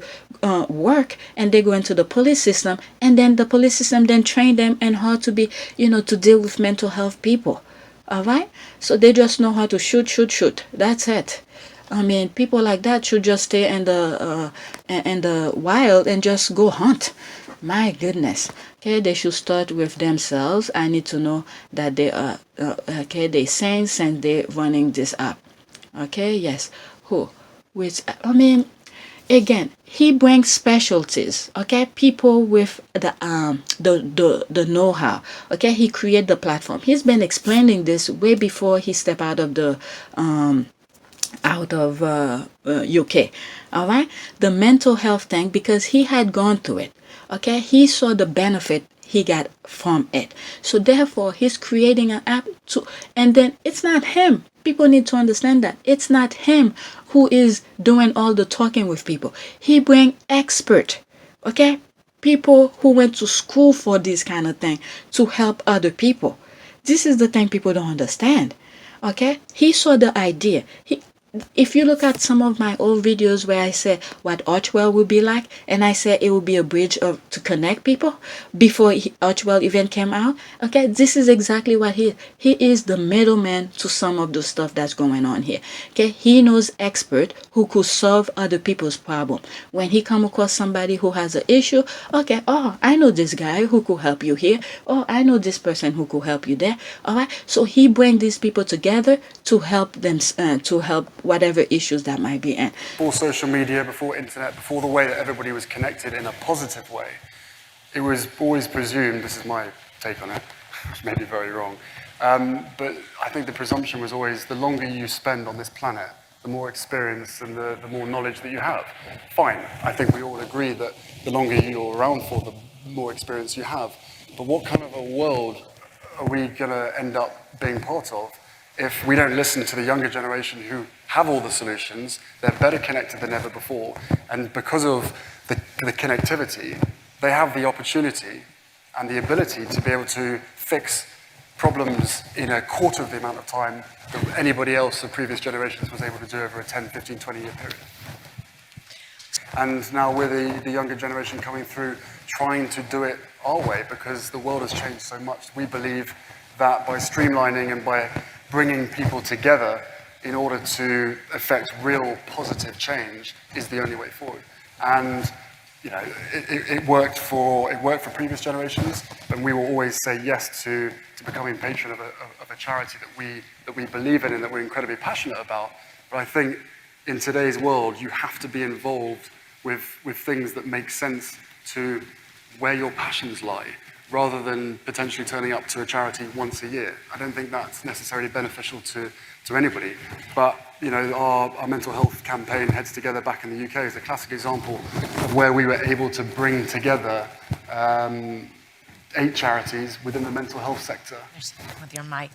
work, and they go into the police system, and then the police system then train them and how to be, to deal with mental health people. All right, so they just know how to shoot. That's it. I mean, people like that should just stay in the wild and just go hunt. My goodness. Okay, they should start with themselves. I need to know that they are they sane since they're running this up. Okay, yes. Who? Which, I mean, again, he brings specialties. Okay, people with the know-how. Okay, he created the platform. He's been explaining this way before he stepped out of the UK. All right, the mental health thing, because he had gone through it. Okay, he saw the benefit he got from it. So therefore, he's creating an app and then it's not him. People need to understand that it's not him who is doing all the talking with people. He bring expert, okay, people who went to school for this kind of thing to help other people. This is the thing people don't understand. Okay, he saw the idea. If you look at some of my old videos where I say what Archwell would be like, and I said it would be a bridge to connect people before Archwell even came out. Okay, this is exactly what he is, the middleman to some of the stuff that's going on here. Okay, he knows expert who could solve other people's problem. When he come across somebody who has an issue, okay, oh, I know this guy who could help you here. Oh, I know this person who could help you there. All right, so he bring these people together to help them, to help whatever issues that might be in. Before social media, before internet, before the way that everybody was connected in a positive way, it was always presumed, this is my take on it, which may be very wrong, but I think the presumption was always the longer you spend on this planet, the more experience and the more knowledge that you have. Fine, I think we all agree that the longer you're around for, more experience you have. But what kind of a world are we going to end up being part of if we don't listen to the younger generation who have all the solutions? They're better connected than ever before. And because of the connectivity, they have the opportunity and the ability to be able to fix problems in a quarter of the amount of time that anybody else of previous generations was able to do over a 10, 15, 20-year period. And now we're the younger generation coming through trying to do it our way because the world has changed so much. We believe that by streamlining and by bringing people together in order to effect real positive change is the only way forward. And you know, it worked for previous generations, and we will always say yes to becoming patron of a charity that we believe in and that we're incredibly passionate about. But I think in today's world, you have to be involved with things that make sense to where your passions lie, rather than potentially turning up to a charity once a year. I don't think that's necessarily beneficial to anybody. But you know, our mental health campaign, Heads Together back in the UK, is a classic example of where we were able to bring together 8 charities within the mental health sector. With your mic.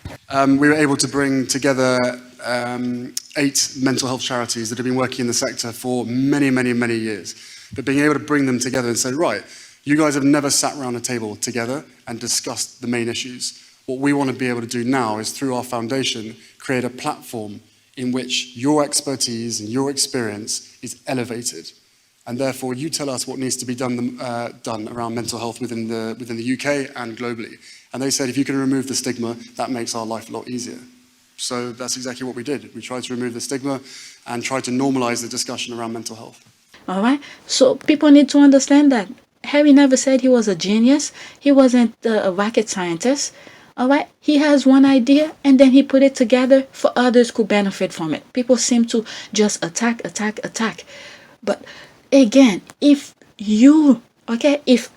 We were able to bring together 8 mental health charities that have been working in the sector for many, many, many years. But being able to bring them together and say, right, you guys have never sat around a table together and discussed the main issues. What we want to be able to do now is, through our foundation, create a platform in which your expertise and your experience is elevated. And therefore, you tell us what needs to be done around mental health within the UK and globally. And they said, if you can remove the stigma, that makes our life a lot easier. So that's exactly what we did. We tried to remove the stigma and tried to normalize the discussion around mental health. All right? So people need to understand that Harry never said he was a genius. He wasn't a rocket scientist. All right? He has one idea, and then he put it together for others who benefit from it. People seem to just attack. But again, if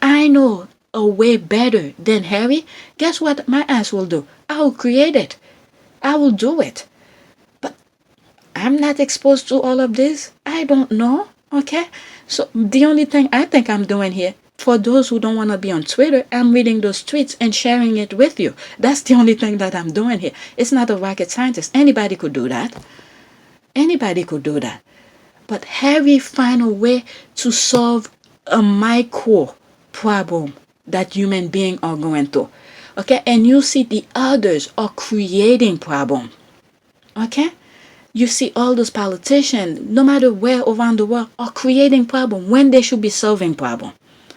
I know a way better than Harry, guess what my ass will do? I will create it. I will do it. But I'm not exposed to all of this. I don't know. Okay? So the only thing I think I'm doing here, for those who don't want to be on Twitter, I'm reading those tweets and sharing it with you. That's the only thing that I'm doing here. It's not a rocket scientist. Anybody could do that. Anybody could do that. But Harry find a way to solve a micro problem that human beings are going through. Okay? And you see the others are creating problem. Okay? You see all those politicians, no matter where around the world, are creating problem when they should be solving problem.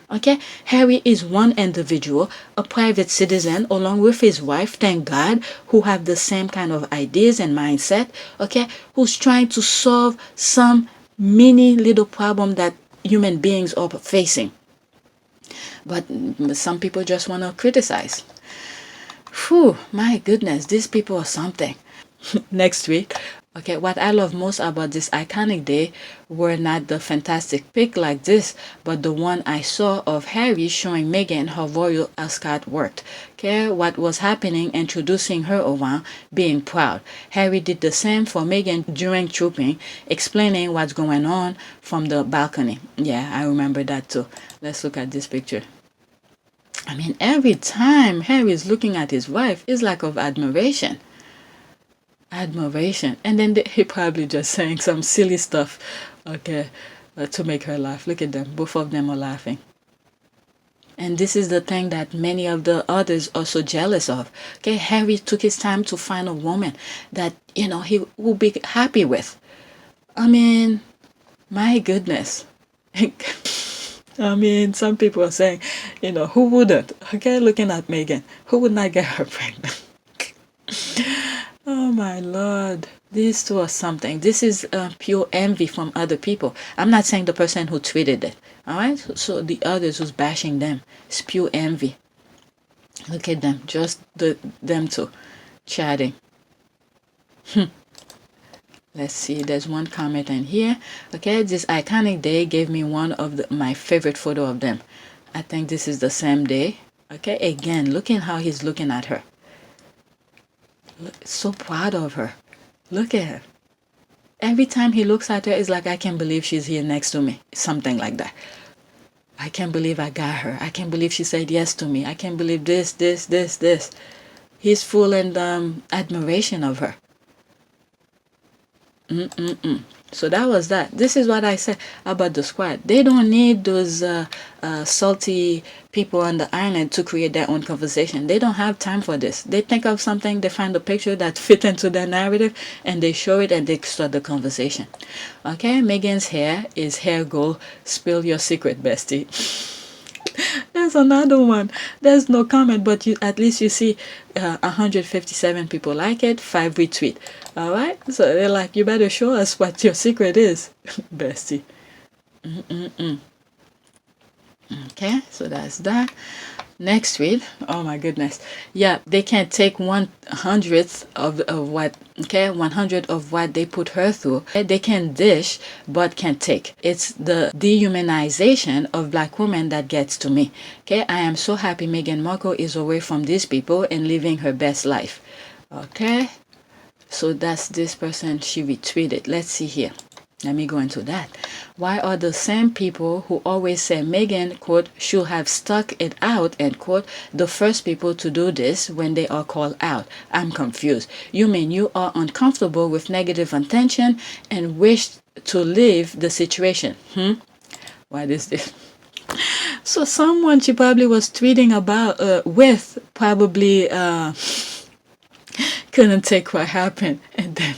Okay? Harry is one individual, a private citizen, along with his wife, thank God, who have the same kind of ideas and mindset, okay? Who's trying to solve some mini little problem that human beings are facing. But some people just want to criticize. Whew, my goodness, these people are something. Next week, okay, what I love most about this iconic day were not the fantastic pic like this, but the one I saw of Harry showing Meghan how royal ascot worked. Okay, what was happening, introducing her around, being proud. Harry did the same for Meghan during trooping, explaining what's going on from the balcony. Yeah, I remember that too. Let's look at this picture. I mean, every time Harry is looking at his wife, it's like of admiration. Admiration. And then he probably just saying some silly stuff, okay, to make her laugh. Look at them. Both of them are laughing. And this is the thing that many of the others are so jealous of. Okay, Harry took his time to find a woman that, you know, he will be happy with. I mean, my goodness. I mean, some people are saying, you know, who wouldn't? Okay, looking at Meghan, who would not get her pregnant? Oh my Lord, these two are something. This is pure envy from other people. I'm not saying the person who tweeted it. All right, so the others who's bashing them, it's pure envy. Look at them, just them two chatting. Let's see, there's one comment in here. Okay, this iconic day gave me one of my favorite photo of them. I think this is the same day. Okay, again, look at how he's looking at her. So proud of her. Look at her. Every time he looks at her, it's like, I can't believe she's here next to me. Something like that. I can't believe I got her. I can't believe she said yes to me. I can't believe this. He's full in admiration of her. So that was that. This is what I said about the squad. They don't need those salty people on the island to create their own conversation. They don't have time for this. They think of something, they find a picture that fit into their narrative, and they show it and they start the conversation. Okay, Meghan's hair is hair gold. Spill your secret, bestie. There's another one. There's no comment, but at least you see 157 people like it, 5 retweet. All right, so they're like, you better show us what your secret is, bestie. Okay, so that's that. Next tweet. Oh my goodness. Yeah, they can't take 1/100th of what. Okay, 100 of what they put her through. They can dish, but can't take. It's the dehumanization of black women that gets to me. Okay, I am so happy Meghan Markle is away from these people and living her best life. Okay, so that's this person. She retweeted. Let's see here. Let me go into that. Why are the same people who always say Meghan, quote, should have stuck it out, end quote, the first people to do this when they are called out? I'm confused. You mean you are uncomfortable with negative attention and wish to leave the situation? What is this? So someone she probably was tweeting about with probably couldn't take what happened, and then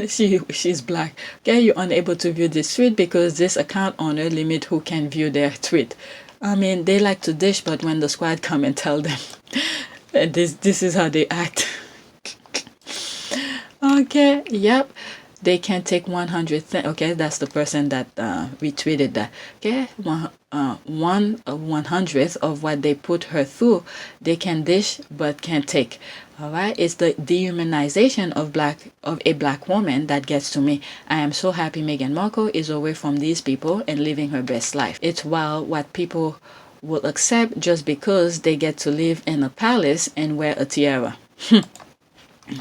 she's black. Okay, you're unable to view this tweet because this account owner limit who can view their tweet. I mean, they like to dish, but when the squad come and tell them this is how they act. Okay, yep. They can take 100 okay, that's the person that retweeted that. Okay, 1/100th of what they put her through, they can dish but can't take. All right, it's the dehumanization of a black woman that gets to me. I am so happy Meghan Markle is away from these people and living her best life. It's wild what people will accept just because they get to live in a palace and wear a tiara.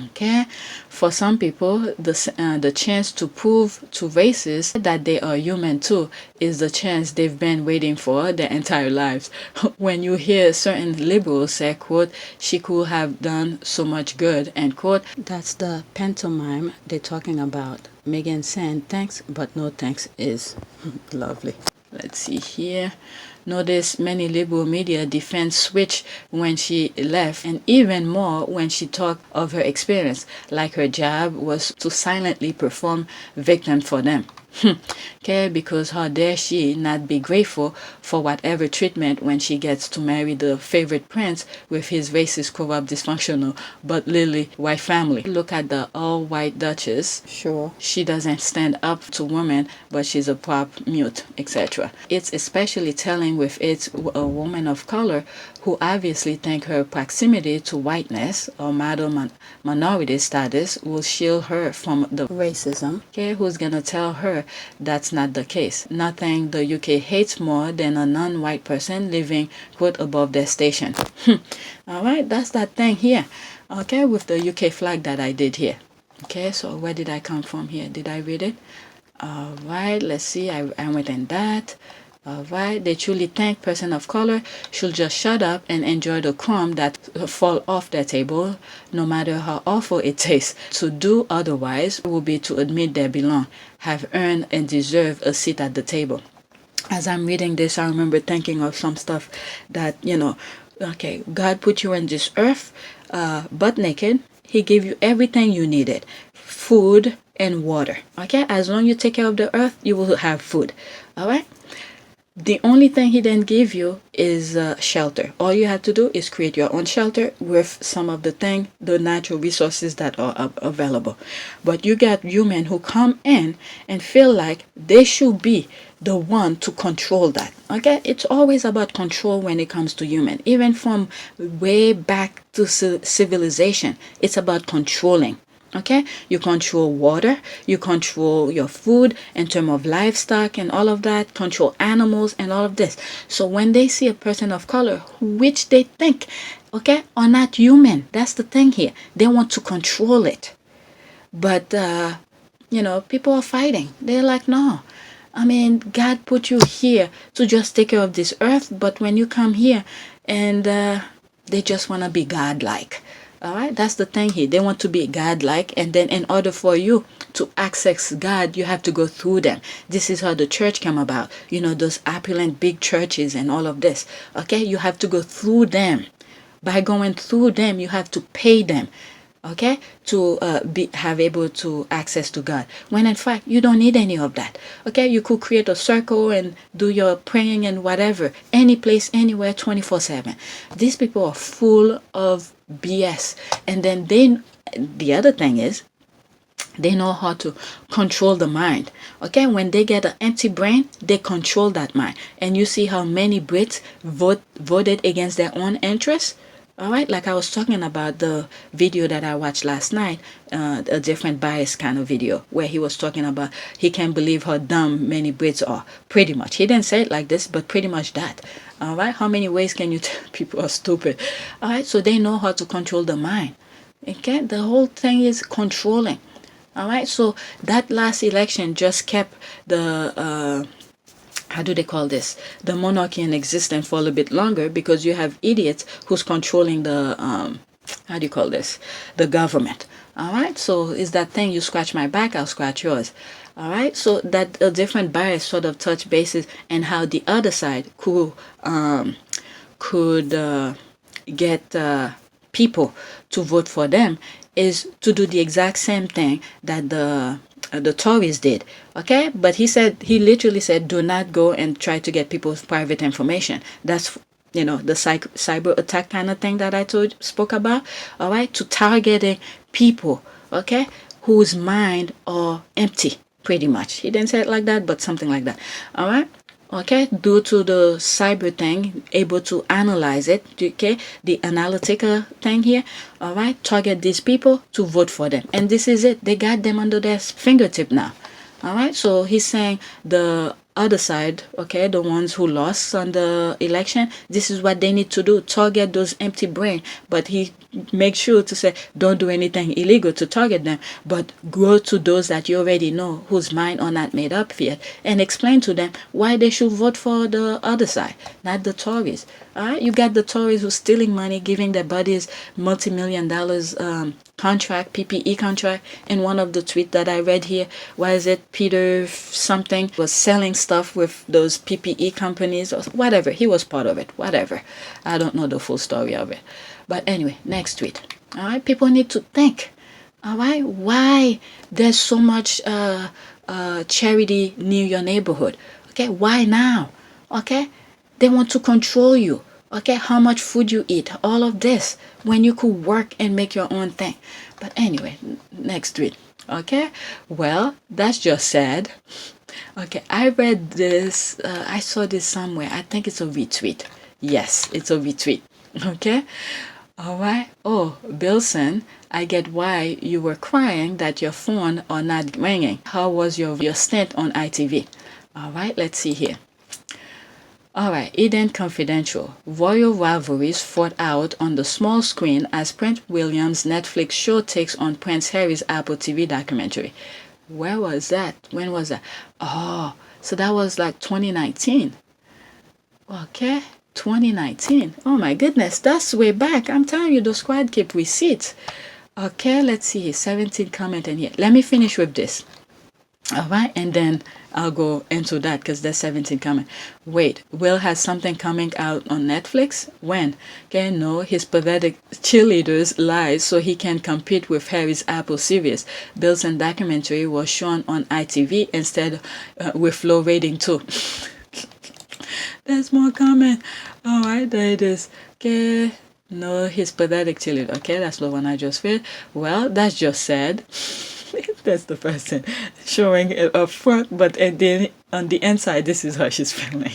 Okay, for some people, the chance to prove to racists that they are human too is the chance they've been waiting for their entire lives. When you hear certain liberals say, quote, she could have done so much good, end quote, that's the pantomime they're talking about. Meghan saying thanks, but no thanks is lovely. Let's see here. Notice many liberal media defend Switch when she left, and even more when she talked of her experience, like her job was to silently perform victim for them. Okay, because how dare she not be grateful for whatever treatment when she gets to marry the favorite prince with his racist, corrupt, dysfunctional, but lily white family. Look at the all-white duchess. Sure, she doesn't stand up to women, but she's a prop mute, etc. It's especially telling with it's a woman of color who obviously think her proximity to whiteness or minority status will shield her from the racism. Okay, who's gonna tell her that's not the case? Nothing the UK hates more than a non-white person living, quote, above their station. All right, that's that thing here. Okay, with the UK flag that I did here. Okay, so where did I come from here? Did I read it? All right, let's see. I went in that. All right, they truly think person of color should just shut up and enjoy the crumb that fall off their table, no matter how awful it tastes. To do otherwise will be to admit they belong, have earned and deserve a seat at the table. As I'm reading this, I remember thinking of some stuff that, okay, God put you in this earth, butt naked. He gave you everything you needed, food and water. Okay, as long as you take care of the earth, you will have food. All right. The only thing he didn't give you is shelter. All you have to do is create your own shelter with some of the natural resources that are available. But you got human who come in and feel like they should be the one to control that. Okay, it's always about control when it comes to human. Even from way back to civilization, it's about controlling. Okay, you control water, you control your food in terms of livestock and all of that, control animals and all of this. So when they see a person of color, which they think, okay, are not human, that's the thing here. They want to control it. But, people are fighting. They're like, no, I mean, God put you here to just take care of this earth, but when you come here and they just want to be God-like. All right, that's the thing here. They want to be God-like, and then in order for you to access God, you have to go through them. This is how the church came about. You know, those opulent big churches and all of this. Okay, you have to go through them. By going through them, you have to pay them. Okay, to have able to access to God, when in fact you don't need any of that. Okay, you could create a circle and do your praying and whatever, any place, anywhere, 24/7. These people are full of BS. And then the other thing is, they know how to control the mind. Okay, when they get an empty brain, they control that mind. And you see how many Brits voted against their own interests. All right, like I was talking about the video that I watched last night, a different bias kind of video, where he was talking about he can't believe how dumb many Brits are. Pretty much. He didn't say it like this, but pretty much that. All right, how many ways can you tell people are stupid? All right, so they know how to control the mind. Okay, the whole thing is controlling. All right, so that last election just kept the how do they call this, the monarchy in existence for a little bit longer, because you have idiots who's controlling the how do you call this, the government. All right, so is that thing, you scratch my back, I'll scratch yours. All right, so that a different bias sort of touch bases, and how the other side could get people to vote for them is to do the exact same thing that the Tories did. Okay, but he literally said, do not go and try to get people's private information. That's, you know, the cyber attack kind of thing that I spoke about. All right, to targeting people, okay, whose mind are empty, pretty much. He didn't say it like that, but something like that. All right. Okay, due to the cyber thing, able to analyze it, okay, the analytical thing here, all right, target these people to vote for them. And this is it. They got them under their fingertip now. All right, so he's saying the other side, okay, the ones who lost on the election, this is what they need to do, target those empty brain. But he makes sure to say, don't do anything illegal to target them, but go to those that you already know, whose mind are not made up yet, and explain to them why they should vote for the other side, not the Tories. All right, you got the Tories who stealing money, giving their buddies multi-million dollars contract, PPE contract. And one of the tweets that I read here, why is it Peter something was selling stuff with those PPE companies or whatever. He was part of it, whatever. I don't know the full story of it. But anyway, next tweet. All right, people need to think. All right, why there's so much charity near your neighborhood? Okay, why now? Okay, they want to control you. Okay, how much food you eat, all of this, when you could work and make your own thing. But anyway, next tweet. Okay, well, that's just sad. Okay, I read this, I saw this somewhere. I think it's a retweet. Yes, it's a retweet. Okay, all right. Oh, Bilson, I get why you were crying that your phone are not ringing. How was your stint on ITV? All right, let's see here. All right, Eden Confidential. Royal rivalries fought out on the small screen as Prince William's Netflix show takes on Prince Harry's Apple TV documentary. Where was that? When was that? Oh, so that was like 2019. Okay, 2019. Oh my goodness, that's way back. I'm telling you, the squad keep receipts. Okay, let's see. 17 comment in here. Let me finish with this. All right, and then I'll go into that because there's 17 coming. Wait, Will has something coming out on Netflix? When? Okay, no, his pathetic cheerleaders lies so he can compete with Harry's Apple series. Bilson documentary was shown on ITV instead with low rating too. There's more coming. All right, there it is. Okay, no, his pathetic cheerleader. Okay, that's the one I just read. Well, that's just sad. That's the person showing it up front, but then on the inside, this is how she's feeling.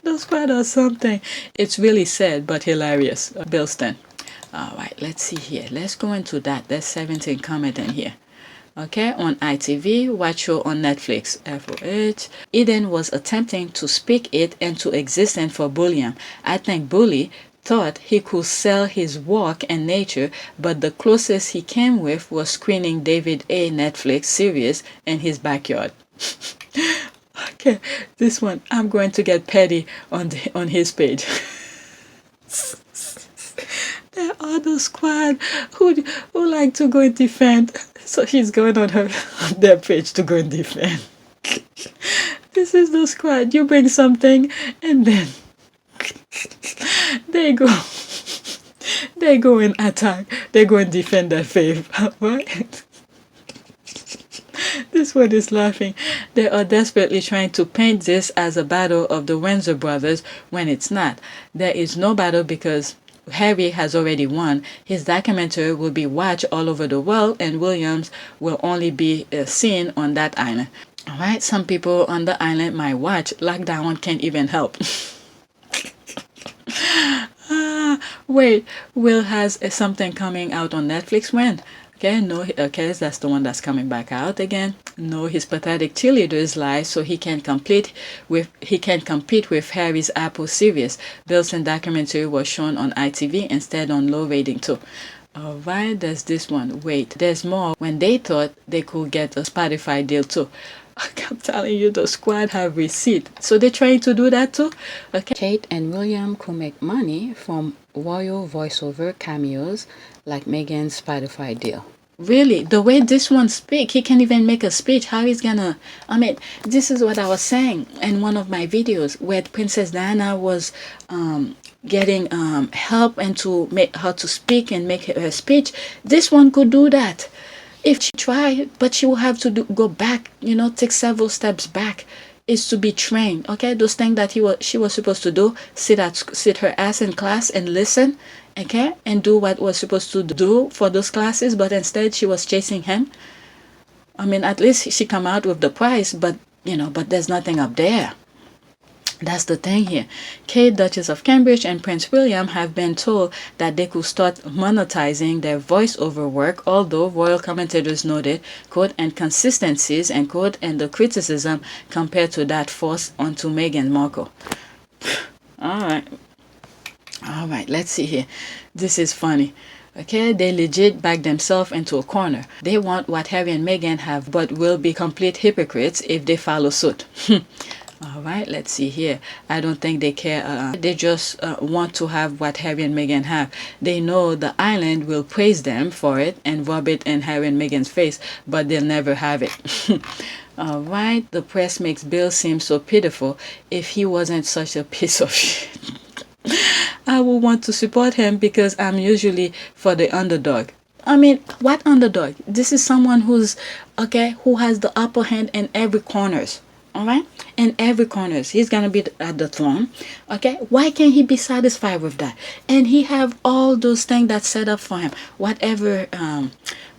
That's quite or something. It's really sad, but hilarious. Bilston. All right, let's see here. Let's go into that. There's 17 comment in here. Okay, on ITV, watch show on Netflix, FOH. Eden was attempting to speak it into existence for Bulliam. I think Bully thought he could sell his work and nature, but the closest he came with was screening David A. Netflix series in his backyard. Okay, this one, I'm going to get petty on his page. There are the squad who like to go and defend. So she's going on their page to go and defend. This is the squad. You bring something and then they go and attack. They go and defend their faith. Right? This one is laughing. They are desperately trying to paint this as a battle of the Windsor brothers when it's not. There is no battle because Harry has already won. His documentary will be watched all over the world and Williams will only be seen on that island. Alright, some people on the island might watch. Lockdown one can't even help. Wait, Will has something coming out on Netflix when? Okay, no, okay, that's the one that's coming back out again. No, his pathetic cheerleaders lie so he can compete with Harry's Apple series. Bill's documentary was shown on ITV instead on low rating too. Alright, there's this one. Wait, there's more. When they thought they could get a Spotify deal too. I'm telling you, the squad have receipt. So they're trying to do that too? Okay. Kate and William could make money from royal voiceover cameos like Meghan's Spotify deal. Really, the way this one speak, he can't even make a speech. How he's gonna... I mean, this is what I was saying in one of my videos where Princess Diana was getting help and to make her to speak and make her speech. This one could do that if she tried, but she will have to go back, take several steps back. Is to be trained. Okay, those things that she was supposed to do, sit her ass in class and listen, okay, and do what was supposed to do for those classes, but instead she was chasing him. I mean, at least she come out with the prize, but but there's nothing up there. That's the thing here. Kate, Duchess of Cambridge, and Prince William have been told that they could start monetizing their voiceover work, although royal commentators noted, quote, inconsistencies and quote, and the criticism compared to that forced onto Meghan Markle. All right, let's see here. This is funny. Okay, they legit back themselves into a corner. They want what Harry and Meghan have, but will be complete hypocrites if they follow suit. All right, let's see here. I don't think they care. They just want to have what Harry and Meghan have. They know the island will praise them for it and rub it in Harry and Meghan's face, but they'll never have it. All right, the press makes Bill seem so pitiful. If he wasn't such a piece of shit, I would want to support him because I'm usually for the underdog. I mean, what underdog? This is someone who has the upper hand in every corners. All right, in every corners he's gonna be at the throne. Okay, why can't he be satisfied with that? And he have all those things that's set up for him. Whatever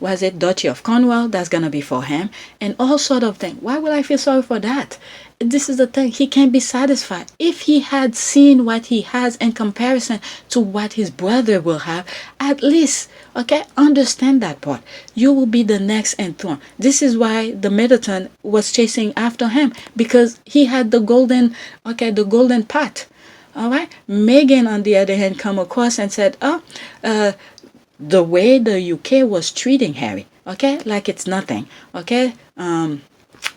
was it, Duchy of Cornwall, that's gonna be for him, and all sort of things. Why would I feel sorry for that? This is the thing, he can't be satisfied. If he had seen what he has in comparison to what his brother will have, at least, okay, understand that part. You will be the next in throne. This is why the Middleton was chasing after him, because he had the golden pot. All right. Meghan, on the other hand, come across and said, the way the UK was treating Harry, okay, like it's nothing, okay.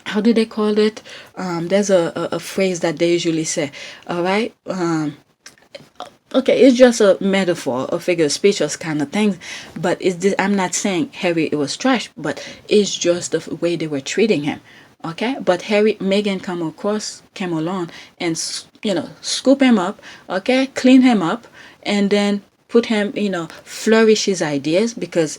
How do they call it? There's a phrase that they usually say. All right. Okay, it's just a metaphor, a figure of speech, or kind of thing. But I'm not saying Harry it was trash, but it's just the way they were treating him. Okay, but Meghan came along and scoop him up. Okay, clean him up, and then put him, flourish his ideas, because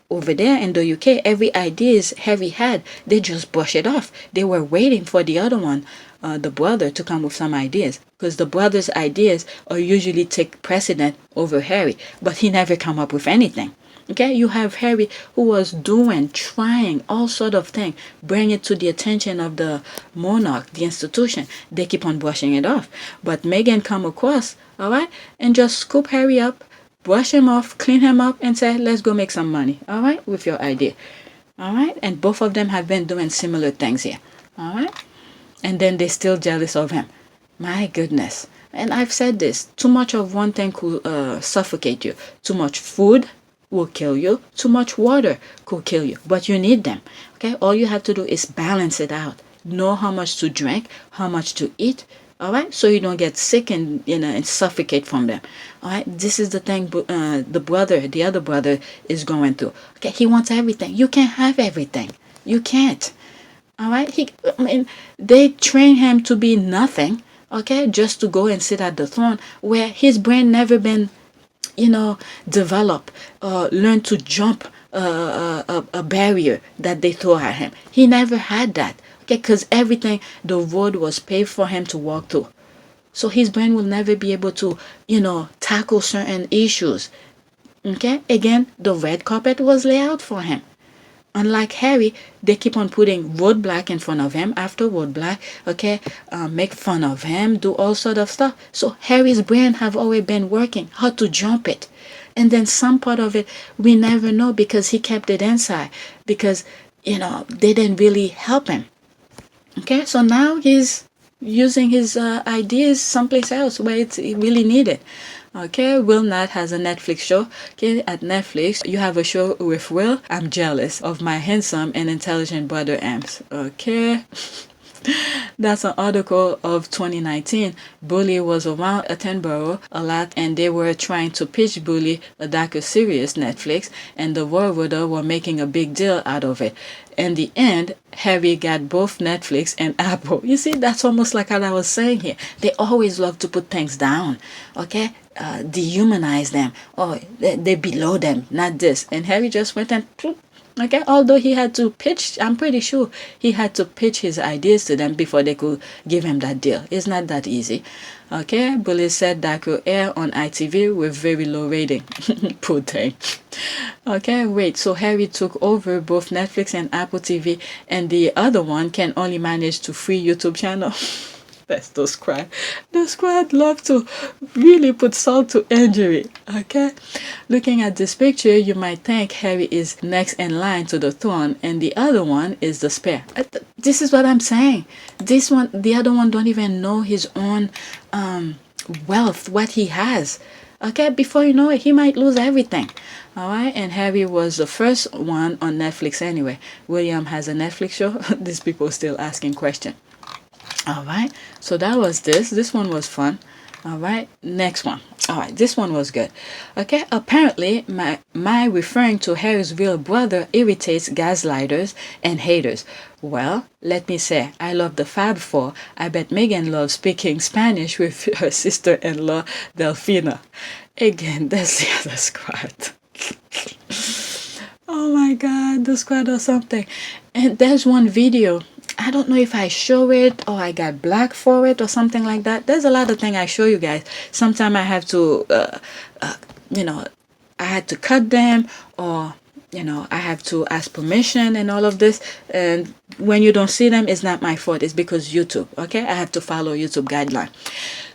over there in the UK, every ideas Harry had, they just brush it off. They were waiting for the other one, the brother, to come with some ideas, because the brother's ideas are usually take precedent over Harry, but he never come up with anything. Okay, you have Harry who was trying all sort of things, bring it to the attention of the monarch, the institution. They keep on brushing it off. But Meghan come across, all right, and just scoop Harry up, brush him off, clean him up, and say, let's go make some money, all right, with your idea. All right, and both of them have been doing similar things here, all right, and then they're still jealous of him. My goodness. And I've said this, too much of one thing could suffocate you. Too much food will kill you. Too much water could kill you, but you need them. Okay, all you have to do is balance it out. know how much to drink, how much to eat. All right, so you don't get sick and and suffocate from them. All right, this is the thing. The other brother, is going through. Okay, he wants everything. You can't have everything. You can't. All right, they train him to be nothing. Okay, just to go and sit at the throne where his brain never been, develop or learn to jump a barrier that they throw at him. He never had that. Okay, because everything, the road was paved for him to walk through. So his brain will never be able to, tackle certain issues. Okay, again, the red carpet was laid out for him. Unlike Harry, they keep on putting roadblock in front of him after roadblock, okay, make fun of him, do all sort of stuff. So Harry's brain have always been working how to jump it. And then some part of it, we never know because he kept it inside because, they didn't really help him. Okay, so now he's using his ideas someplace else where it's really needed. Okay, Will Nat has a Netflix show. Okay, at Netflix, you have a show with Will. I'm jealous of my handsome and intelligent brother Ames. Okay. That's an article of 2019. Bully was around Attenborough a lot and they were trying to pitch Bully a docu-series Netflix and the Warwood were making a big deal out of it. In the end, Harry got both Netflix and Apple. You see, that's almost like what I was saying here. They always love to put things down, okay? Dehumanize them. Oh, they're below them, not this. And Harry just went and... Okay, although he had to pitch, I'm pretty sure he had to pitch his ideas to them before they could give him that deal. It's not that easy. Okay, Bully said that could air on ITV with very low rating. Poor thing. Okay, wait, so Harry took over both Netflix and Apple TV, and the other one can only manage to free YouTube channel. That's the squad. The squad love to really put salt to injury. Okay? Looking at this picture, you might think Harry is next in line to the throne and the other one is the spare. This is what I'm saying. This one, the other one don't even know his own wealth, what he has. Okay? Before you know it, he might lose everything. Alright? And Harry was the first one on Netflix anyway. William has a Netflix show. These people still asking questions. Alright, so that was this. This one was fun. Alright, next one. Alright, this one was good. Okay, apparently my referring to Harry's real brother irritates gaslighters and haters. Well, let me say, I love the Fab Four. I bet Meghan loves speaking Spanish with her sister-in-law, Delfina. Again, that's the other squad. Oh my god, the squad or something. And there's one video. I don't know if I show it or I got black for it or something like that. There's a lot of things I show you guys. Sometimes I have to, I had to cut them or, I have to ask permission and all of this. And when you don't see them, it's not my fault. It's because YouTube, okay? I have to follow YouTube guideline.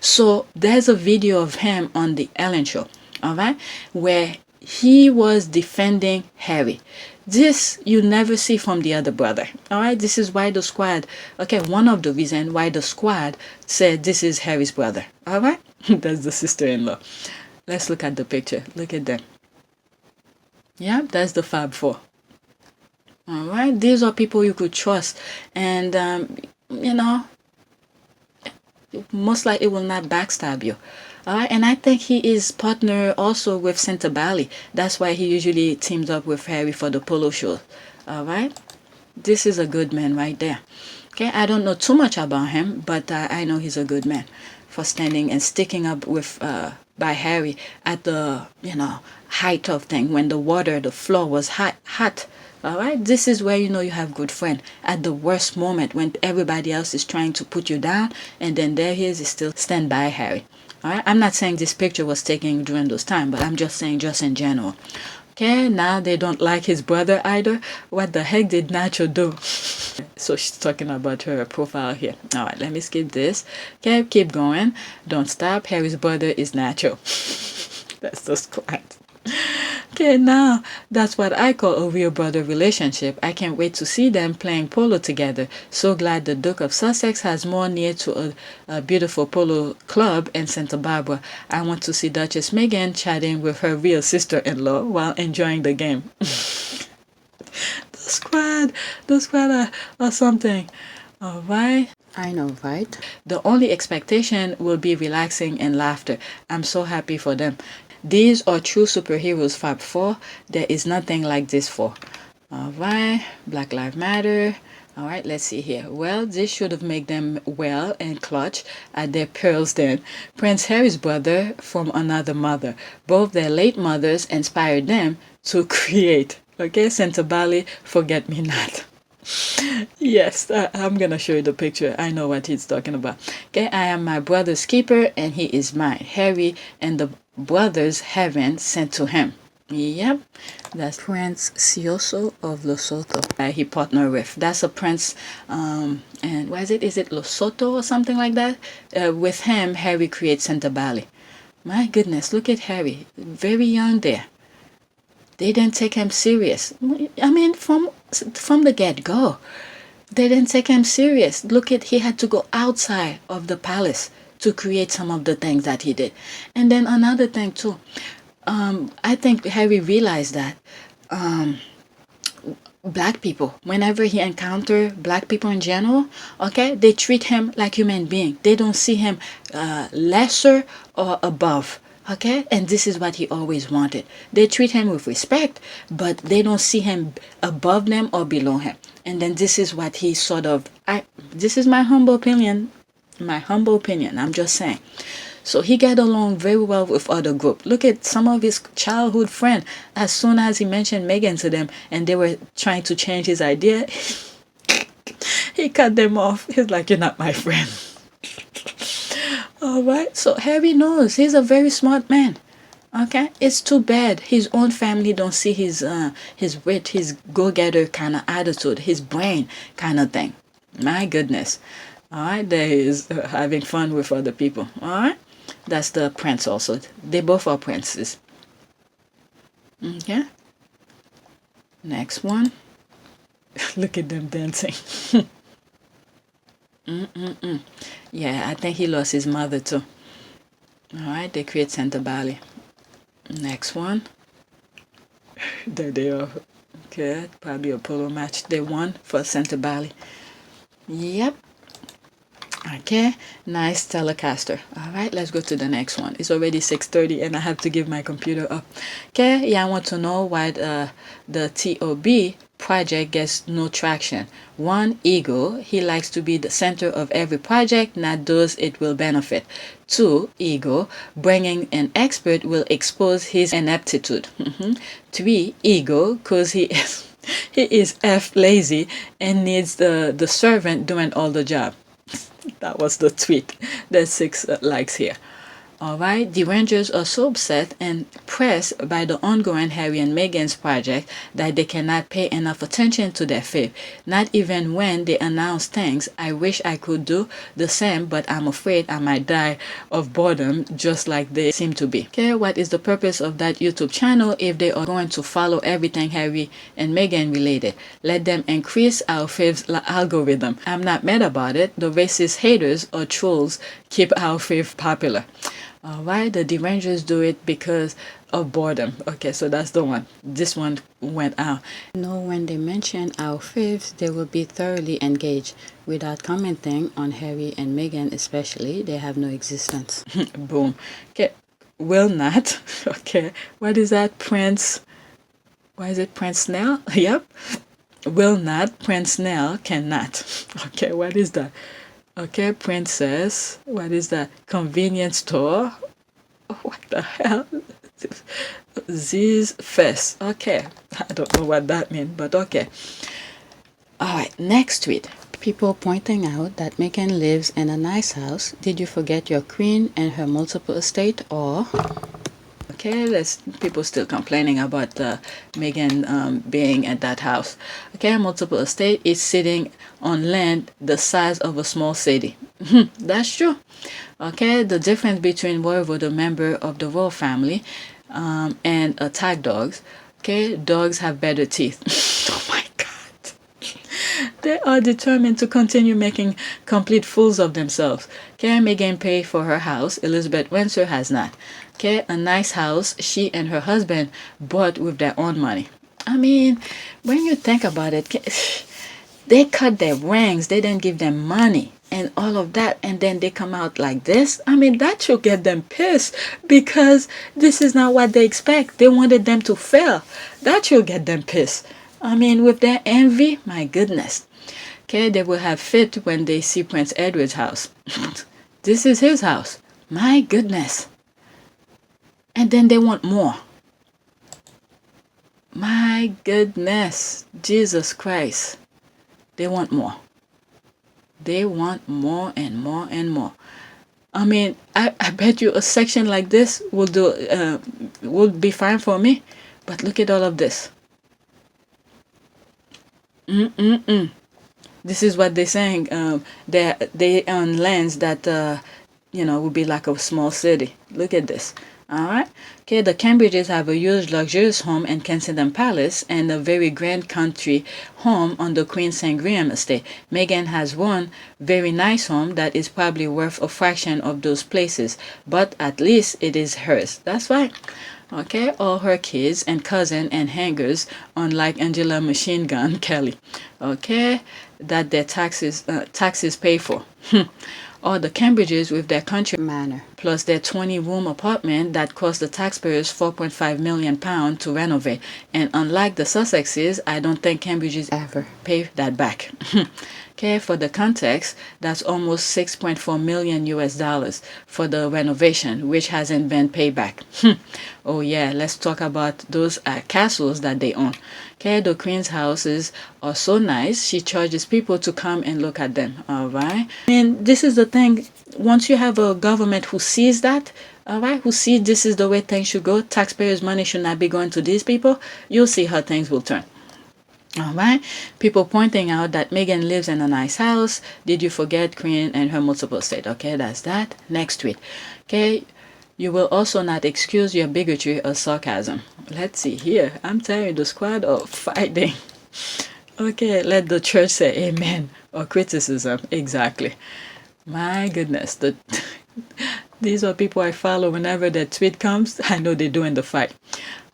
So there's a video of him on the Ellen Show, all right? Where he was defending Harry. This you never see from the other brother. All right, this is why the squad, okay, one of the reasons why the squad said this is Harry's brother. All right, that's the sister-in-law. Let's look at the picture. Look at them. Yeah, that's the Fab Four. All right, these are people you could trust, and most likely it will not backstab you. Alright, and I think he is partner also with Santa Bali. That's why he usually teams up with Harry for the polo show. Alright, this is a good man right there. Okay, I don't know too much about him, but I know he's a good man for standing and sticking up with by Harry at the height of thing when the floor was hot. Alright, this is where you have good friend at the worst moment when everybody else is trying to put you down, and then there he is still stand by Harry. Alright, I'm not saying this picture was taken during those times, but I'm just saying just in general. Okay, now they don't like his brother either. What the heck did Nacho do? So she's talking about her profile here. Alright, let me skip this. Okay, keep going. Don't stop. Harry's brother is Nacho. That's the squad. Okay, now that's what I call a real brother relationship. I can't wait to see them playing polo together. So glad the Duke of Sussex has more near to a beautiful polo club in Santa Barbara. I want to see Duchess Meghan chatting with her real sister-in-law while enjoying the game. The squad or something. All right. I know, right? The only expectation will be relaxing and laughter. I'm so happy for them. These are true superheroes, Fab 4. There is nothing like this for. All right. Black Lives Matter. All right, let's see here. Well, this should have made them well and clutch at their pearls then. Prince Harry's brother from another mother. Both their late mothers inspired them to create. Okay, Santa Bali, forget me not. Yes, I'm gonna show you the picture. I know what he's talking about. Okay, I am my brother's keeper and he is mine. Harry and the brothers heaven sent to him. Yep, that's Prince Sioso of Lesotho. He partnered with. That's a prince, and what is it? Is it Lesotho or something like that? With him, Harry creates Santa Bali. My goodness, look at Harry, very young there. They didn't take him serious. I mean, from the get-go, they didn't take him serious. Look at, he had to go outside of the palace to create some of the things that he did. And then another thing too, I think Harry realized that black people, whenever he encountered black people in general, okay, they treat him like human being. They don't see him lesser or above. Okay, and this is what he always wanted. They treat him with respect, but they don't see him above them or below him. And then this is what he sort of, this is my humble opinion. I'm just saying. So he got along very well with other group. Look at some of his childhood friends. As soon as he mentioned Meghan to them and they were trying to change his idea, he cut them off. He's like, you're not my friend. All right. So Harry knows he's a very smart man. Okay. It's too bad his own family don't see his wit, his go-getter kind of attitude, his brain kind of thing. My goodness. All right. There he is having fun with other people. All right. That's the prince also. They both are princes. Okay. Next one. Look at them dancing. Yeah, I think he lost his mother too. All right, they create Santa Bali. Next one. There they are. Okay, probably a polo match. They won for Santa Bali. Yep. Okay, nice Telecaster. All right, let's go to the next one. It's already 6:30 and I have to give my computer up. Okay, yeah, I want to know why the TOB project gets no traction. One, ego. He likes to be the center of every project, not those it will benefit. Two, ego. Bringing an expert will expose his ineptitude. Three, ego, because he is F lazy and needs the servant doing all the job. That was the tweet. There's 6 likes here. All right, the Rangers are so upset and pressed by the ongoing Harry and Meghan's project that they cannot pay enough attention to their faith. Not even when they announce things. I wish I could do the same, but I'm afraid I might die of boredom just like they seem to be. Okay, what is the purpose of that YouTube channel if they are going to follow everything Harry and Meghan related? Let them increase our faith's algorithm. I'm not mad about it. The racist haters or trolls keep our faith popular. All right, the Rangers do it because of boredom. Okay, so that's the one. This one went out. No, when they mention our faith, they will be thoroughly engaged. Without commenting on Harry and Meghan especially, they have no existence. Boom. Okay, will not. Okay, what is that, Prince? Why is it Prince Snell? Yep. Will not, Prince Snell cannot. Okay, what is that? Okay, princess. What is that? Convenience store? What the hell? Z's fest. Okay, I don't know what that means, but okay. All right, next tweet. People pointing out that Meghan lives in a nice house. Did you forget your queen and her multiple estate? Or okay, there's people still complaining about Meghan being at that house. Okay, multiple estate is sitting on land the size of a small city. That's true. Okay, the difference between a member of the royal family and attack dogs. Okay, dogs have better teeth. Oh my God. They are determined to continue making complete fools of themselves. Okay, Meghan paid for her house. Elizabeth Windsor has not. Okay, a nice house she and her husband bought with their own money. I mean, when you think about it, They cut their rings. They didn't give them money and all of that. And then they come out like this. I mean, that should get them pissed because this is not what they expect. They wanted them to fail. That should get them pissed. I mean, with their envy, my goodness. Okay, they will have fit when they see Prince Edward's house. This is his house. My goodness. And then they want more. My goodness. Jesus Christ. They want more. They want more and more and more. I mean, I bet you a section like this will be fine for me. But look at all of this. This is what they're saying. They on lands that would be like a small city. Look at this. All right. Okay, the Cambridges have a huge luxurious home in Kensington Palace and a very grand country home on the Queen St. Graham estate. Meghan has one very nice home that is probably worth a fraction of those places, but at least it is hers. That's right. Okay, all her kids and cousin and hangers, unlike Angela Machine Gun Kelly. Okay, that their taxes pay for. Or the Cambridges with their country manor, plus their 20-room apartment that cost the taxpayers £4.5 million to renovate. And unlike the Sussexes, I don't think Cambridges ever pay that back. Okay, for the context, that's almost $6.4 million US for the renovation, which hasn't been paid back. Oh yeah, let's talk about those castles that they own. Okay, the Queen's houses are so nice, she charges people to come and look at them, all right? And this is the thing, once you have a government who sees that, all right, who sees this is the way things should go, taxpayers' money should not be going to these people, you'll see how things will turn. All right, people pointing out that Meghan lives in a nice house. Did you forget Queen and her multiple estate? Okay, that's that. Next tweet. Okay, you will also not excuse your bigotry or sarcasm. Let's see here. I'm telling you, the squad are fighting. Okay, let the church say amen or criticism. Exactly. My goodness, these are people I follow. Whenever that tweet comes, I know they're doing the fight.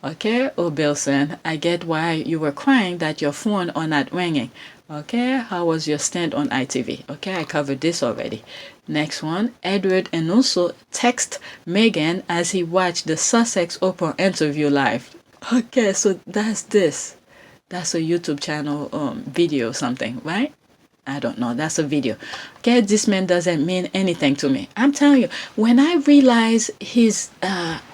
Okay, oh Bilson, I get why you were crying that your phone are not ringing. Okay, how was your stand on ITV? Okay, I covered this already. Next one, Edward and also text Meghan as he watched the Sussex Oprah interview live. Okay, so that's this. That's a YouTube channel video or something, right? I don't know. That's a video. Okay, this man doesn't mean anything to me. I'm telling you, when I realized his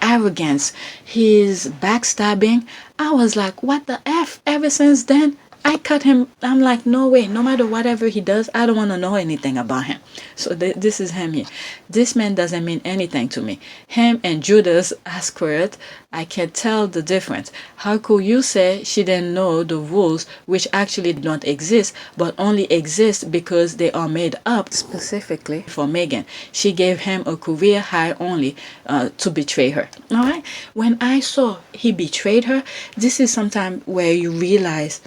arrogance, his backstabbing, I was like, what the F? Ever since then, I cut him. I'm like, no way. No matter whatever he does, I don't want to know anything about him. So this is him here. This man doesn't mean anything to me. Him and Judas Iscariot, I can't tell the difference. How could you say she didn't know the rules which actually don't exist, but only exist because they are made up specifically for Meghan? She gave him a career high only to betray her. All right? When I saw he betrayed her, this is sometime where you realize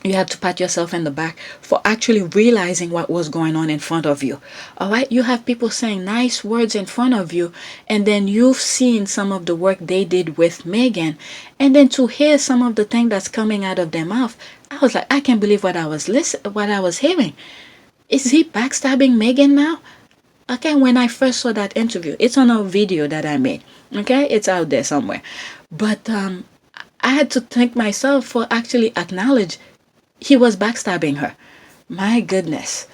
you have to pat yourself in the back for actually realizing what was going on in front of you. All right? You have people saying nice words in front of you, and then you've seen some of the work they did with Meghan, and then to hear some of the thing that's coming out of their mouth, I was like, I can't believe what I was hearing. Is he backstabbing Meghan now? Okay, when I first saw that interview, it's on a video that I made. Okay, it's out there somewhere. But I had to thank myself for actually acknowledge he was backstabbing her. My goodness.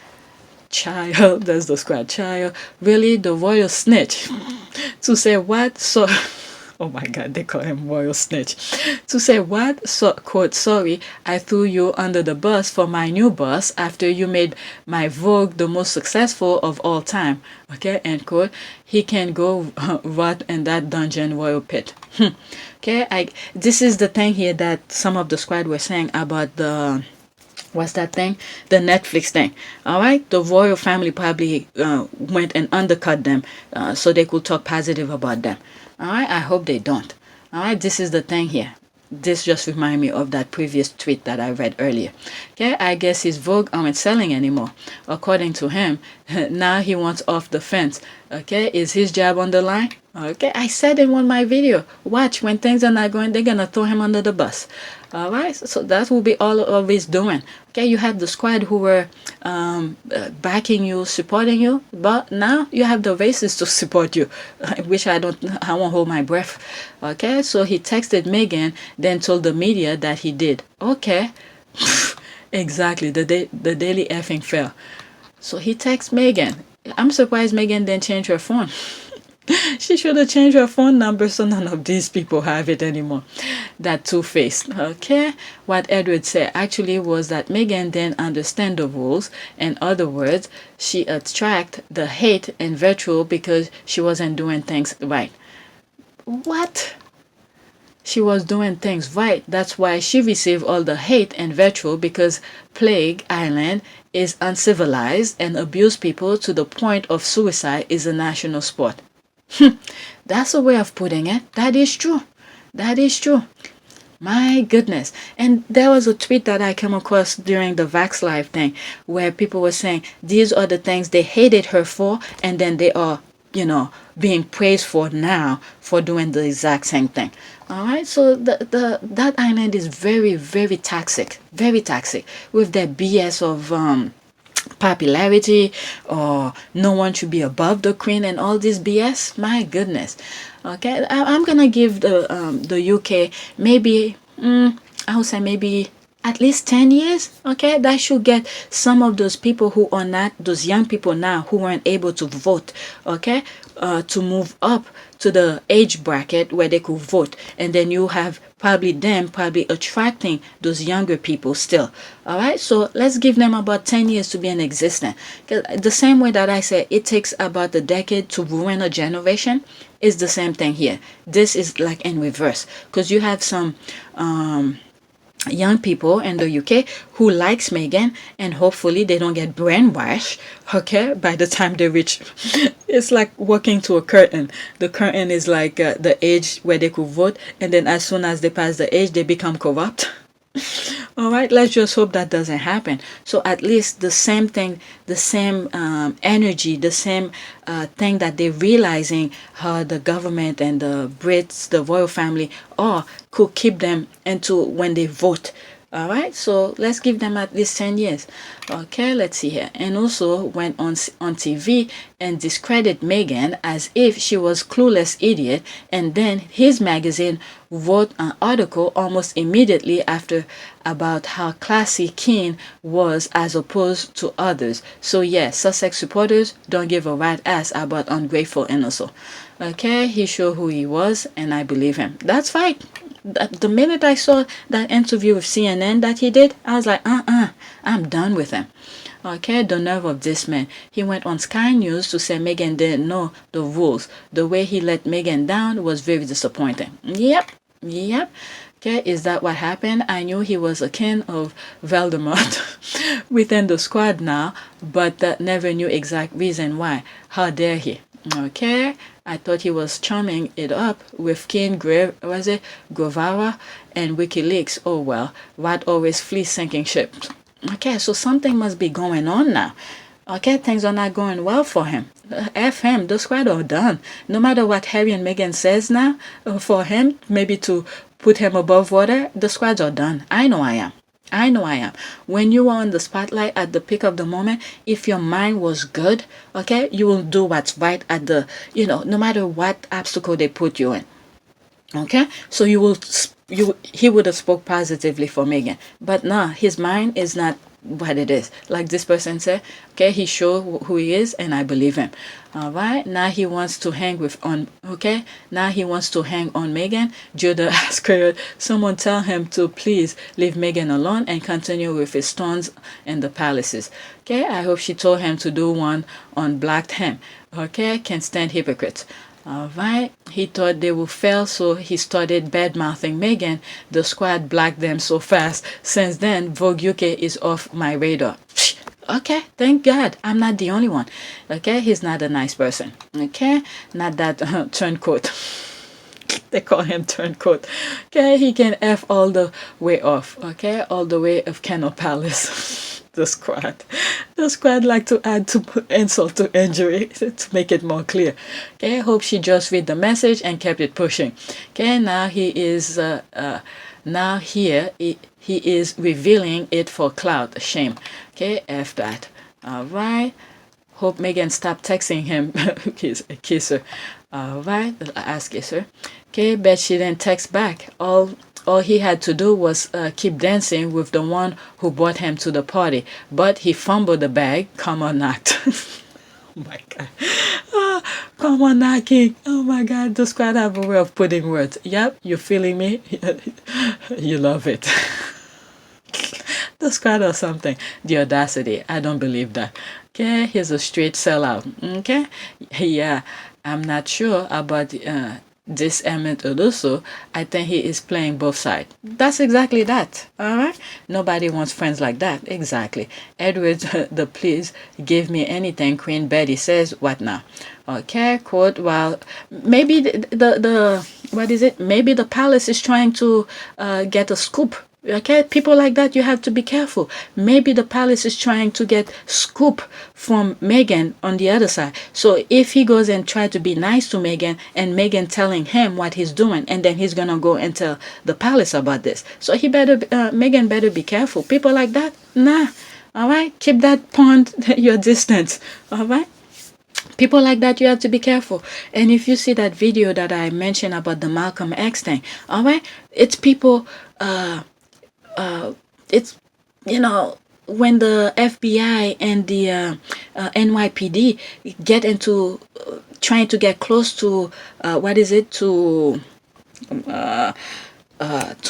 Child, that's the squad. Child, really the royal snitch. To say what? So, oh my God, they call him royal snitch. To say what? So, quote, sorry, I threw you under the bus for my new boss after you made my Vogue the most successful of all time. Okay, end quote. He can go rot in that dungeon royal pit. Okay, this is the thing here that some of the squad were saying about the... What's that thing? The Netflix thing. All right. The royal family probably went and undercut them so they could talk positive about them. All right. I hope they don't. All right. This is the thing here. This just reminded me of that previous tweet that I read earlier. Okay. I guess his Vogue aren't selling anymore. According to him, now he wants off the fence. Okay, is his job on the line? Okay, I said in one of my video, watch, when things are not going, they're gonna throw him under the bus. All right, so that will be all of his doing. Okay, you have the squad who were backing you, supporting you, but now you have the racists to support you, which I won't hold my breath. Okay, so he texted Meghan, then told the media that he did. Okay, exactly, the daily effing fail. So he texts Meghan. I'm surprised Meghan didn't change her phone. She should have changed her phone number so none of these people have it anymore. That two-faced. Okay? What Edward said actually was that Meghan didn't understand the rules. In other words, she attracted the hate and vitriol because she wasn't doing things right. What? She was doing things right. That's why she received all the hate and vitriol, because Plague Island is uncivilized and abuse people to the point of suicide is a national sport. That's a way of putting it. That is true. That is true. My goodness. And there was a tweet that I came across during the Vax Live thing where people were saying these are the things they hated her for, and then they are, being praised for now for doing the exact same thing. All right, so that island is very, very toxic, with their BS of popularity, or no one should be above the queen and all this BS. My goodness. Okay, I'm gonna give the UK maybe I would say maybe at least 10 years. Okay, that should get some of those people who are not, those young people now who weren't able to vote, okay, to move up to the age bracket where they could vote, and then you have probably attracting those younger people still. All right, so let's give them about 10 years to be in existence. The same way that I said it takes about a decade to ruin a generation is the same thing here. This is like in reverse, because you have some young people in the UK who likes Meghan, and hopefully they don't get brainwashed, okay, by the time they reach. It's like walking to a curtain. The curtain is like the age where they could vote, and then as soon as they pass the age, they become corrupt. All right, let's just hope that doesn't happen. So at least the same thing, the same energy, the same thing that they're realizing how the government and the Brits, the royal family, could keep them into when they vote. All right, so let's give them at least 10 years. Okay, let's see here. And also went on TV and discredit Meghan as if she was clueless idiot. And then his magazine wrote an article almost immediately after about how classy Keane was as opposed to others. So yeah, Sussex supporters don't give a rat ass about ungrateful innocent. Okay, he showed who he was, and I believe him. That's fine. The minute I saw that interview with CNN that he did, I was like, I'm done with him. Okay, the nerve of this man. He went on Sky News to say Meghan didn't know the rules. The way he let Meghan down was very disappointing. Yep. Okay, is that what happened? I knew he was a kin of Voldemort within the squad now, but never knew exact reason why. How dare he? Okay, I thought he was chumming it up with King Guevara and WikiLeaks. Oh well, what always flees sinking ships. Okay, so something must be going on now. Okay, things are not going well for him. F him, the squad are done. No matter what Harry and Meghan says now, for him, maybe to put him above water, the squads are done. I know I am. When you are on the spotlight at the peak of the moment, if your mind was good, okay, you will do what's right at the, no matter what obstacle they put you in. Okay, so he would have spoke positively for Meghan, but nah, his mind is not what it is. Like this person said, okay, he showed who he is, and I believe him. All right, now he wants to hang on Meghan. Judah scared. Someone tell him to please leave Meghan alone and continue with his stunts in the palaces. Okay, I hope she told him to do one on blacked him. Okay, can't stand hypocrites. All right, he thought they would fail, so he started bad-mouthing Meghan. The squad blacked them so fast. Since then, Vogue UK is off my radar. Okay, thank God. I'm not the only one. Okay, he's not a nice person. Okay, not that turncoat. They call him turncoat. Okay, he can F all the way off. Okay, all the way of Kennel Palace. The squad like to add to insult to injury to make it more clear. Okay, hope she just read the message and kept it pushing. Okay, now he is he is revealing it for clout. Shame. Okay, F that. All right. Hope Meghan stopped texting him. Kiss her. All right, ask kisser. Okay, bet she didn't text back. All he had to do was keep dancing with the one who brought him to the party. But he fumbled the bag. Come on, knocked. Oh my God. Oh, come on, knocking. Oh my God, the squad have a way of putting words. Yep, you feeling me? You love it. The squad or something. The audacity. I don't believe that. Okay, he's a straight sellout. Okay, yeah, I'm not sure about this Emmett Oduso. I think he is playing both sides. That's exactly that. All right, nobody wants friends like that. Exactly. Edward, the please give me anything. Queen Betty says, what now? Okay, quote. Well, maybe the what is it? Maybe the palace is trying to get a scoop. Okay, people like that, you have to be careful. Maybe the palace is trying to get scoop from Meghan on the other side. So if he goes and try to be nice to Meghan and Meghan telling him what he's doing, and then he's gonna go and tell the palace about this. So he better, Meghan better be careful. People like that, nah. All right, keep that pond your distance. All right. People like that, you have to be careful. And if you see that video that I mentioned about the Malcolm X thing, all right, it's people. It's, you know, when the FBI and the NYPD get into trying to get close to to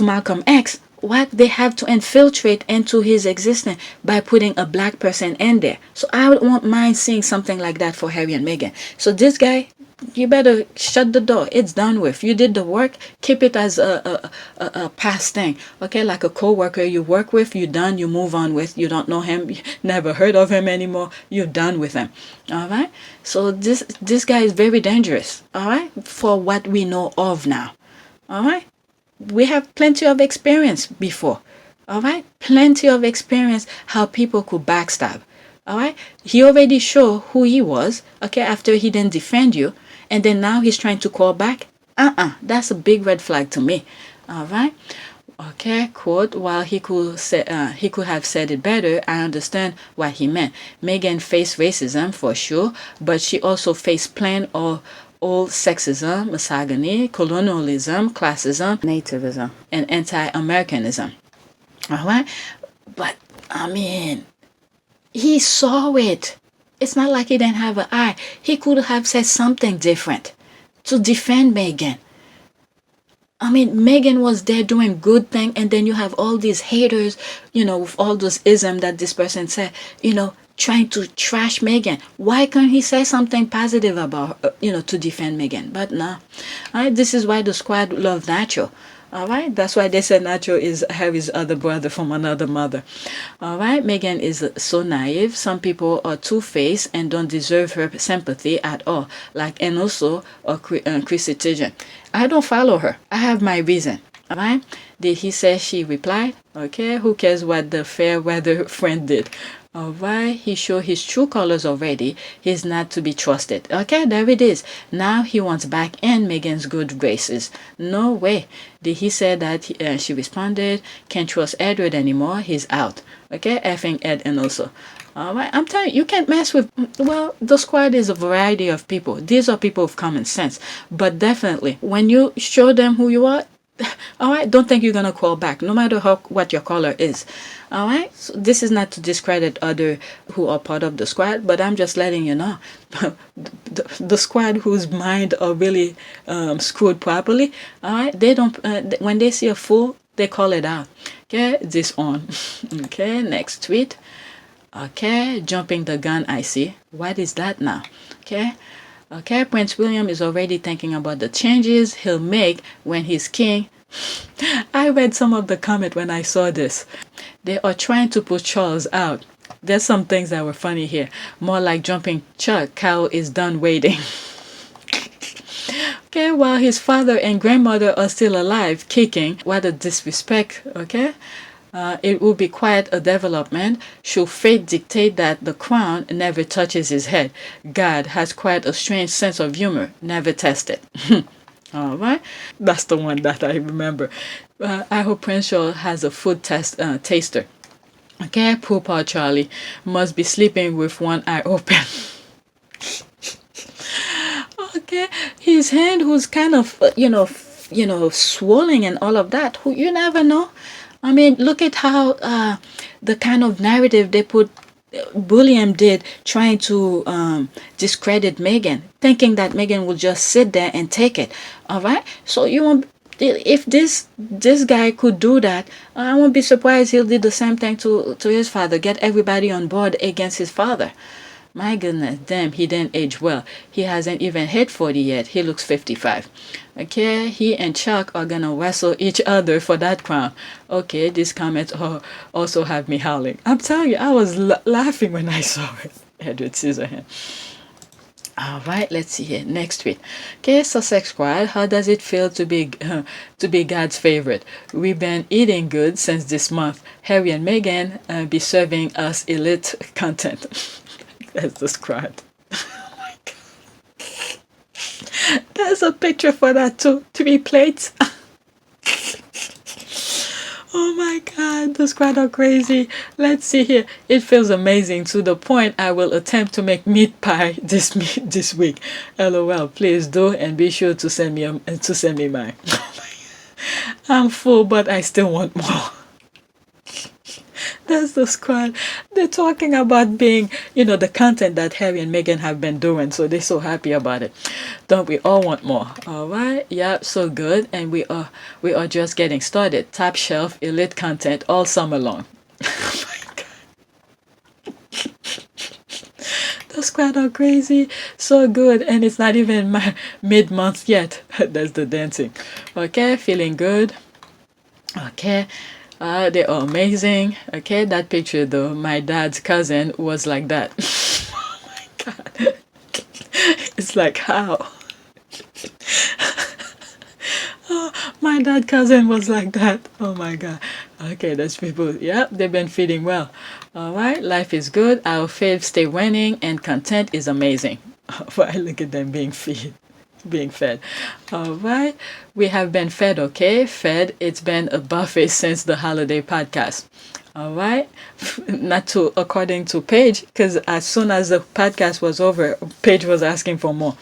Malcolm X, what they have to infiltrate into his existence by putting a black person in there. So I won't mind seeing something like that for Harry and Meghan. So this guy, you better shut the door. It's done with. You did the work. Keep it as a past thing. Okay, like a co-worker you work with, you're done, you move on with. You don't know him, you never heard of him anymore. You're done with him. All right. So this guy is very dangerous. All right, for what we know of now. All right. We have plenty of experience before. All right, plenty of experience how people could backstab. All right, he already showed who he was. Okay, after he didn't defend you. And then now he's trying to call back. That's a big red flag to me. All right. Okay, quote, while he could have said it better, I understand what he meant. Meghan faced racism for sure, but she also faced plain old sexism, misogyny, colonialism, classism, nativism, and anti-Americanism. All right. But I mean, he saw it. It's not like he didn't have an eye. He could have said something different to defend Meghan. I mean, Meghan was there doing good thing, and then you have all these haters, you know, with all those isms that this person said, you know, trying to trash Meghan. Why can't he say something positive about her, you know, to defend Meghan? But no. All right, this is why the squad love Nacho. All right, that's why they said Nacho is Harry's other brother from another mother. All right, Meghan is so naive. Some people are two-faced and don't deserve her sympathy at all, like Enoso or Chrissy Teigen. I don't follow her. I have my reason. All right, did he say she replied? Okay, who cares what the fair weather friend did? All right, he showed his true colors already. He's not to be trusted. Okay, there it is. Now he wants back in Meghan's good graces. No way. Did he say that she responded, can't trust Edward anymore, he's out. Okay, effing Ed and also. All right, I'm telling you, you can't mess with, well, the squad is a variety of people. These are people with common sense. But definitely, when you show them who you are, all right, don't think you're going to call back, no matter what your color is. All right, so this is not to discredit other who are part of the squad, but I'm just letting you know the squad whose mind are really screwed properly. All right, they don't when they see a fool, they call it out. Okay, this on. Okay, next tweet. Okay, jumping the gun. I see. What is that now? Okay. Okay, Prince William is already thinking about the changes he'll make when he's king. I read some of the comment when I saw this. They are trying to put Charles out. There's some things that were funny here. More like jumping Chuck. Cow is done waiting. Okay, while his father and grandmother are still alive, kicking. What a disrespect, okay? It will be quite a development should fate dictate that the crown never touches his head. God has quite a strange sense of humor. Never test it. All right, that's the one that I remember. I hope Prince Charles has a food taster. Okay, poor Paul Charlie must be sleeping with one eye open. Okay, his hand was kind of swollen and all of that. You never know. I mean, look at how the kind of narrative they put. William did trying to discredit Meghan, thinking that Meghan would just sit there and take it. All right, so you won't. If this guy could do that, I won't be surprised he'll do the same thing to his father. Get everybody on board against his father. My goodness, damn, he didn't age well. He hasn't even hit 40 yet. He looks 55. Okay, he and Chuck are gonna wrestle each other for that crown. Okay, these comments also have me howling. I'm telling you, I was laughing when I saw it. Edward Scissorhands. All right, let's see here. Next tweet. Okay, Sussex squad, how does it feel to be God's favorite? We've been eating good since this month. Harry and Meghan be serving us elite content. That's described. Oh my God. There's a picture for that too. 3 plates. Oh my God, the squad are crazy. Let's see here. It feels amazing to the point I will attempt to make meat pie this week. LOL. Please do and be sure to send me mine. I'm full, but I still want more. That's the squad. They're talking about being, the content that Harry and Meghan have been doing. So they're so happy about it. Don't we all want more? All right. Yeah, so good. And we are just getting started. Top shelf elite content all summer long. Oh my God. The squad are crazy. So good. And it's not even mid-month yet. That's the dancing. Okay. Feeling good. Okay. They are amazing. Okay, that picture though, my dad's cousin was like that. Oh my God. It's like, how? Oh, my dad's cousin was like that. Oh my God. Okay, that's people. Yeah, they've been feeding well. All right, life is good. Our faves stay winning and content is amazing. Why, look at them being fed. All right, we have been fed. Okay, fed. It's been a buffet since the holiday podcast. All right, not according to Paige, because as soon as the podcast was over, Paige was asking for more.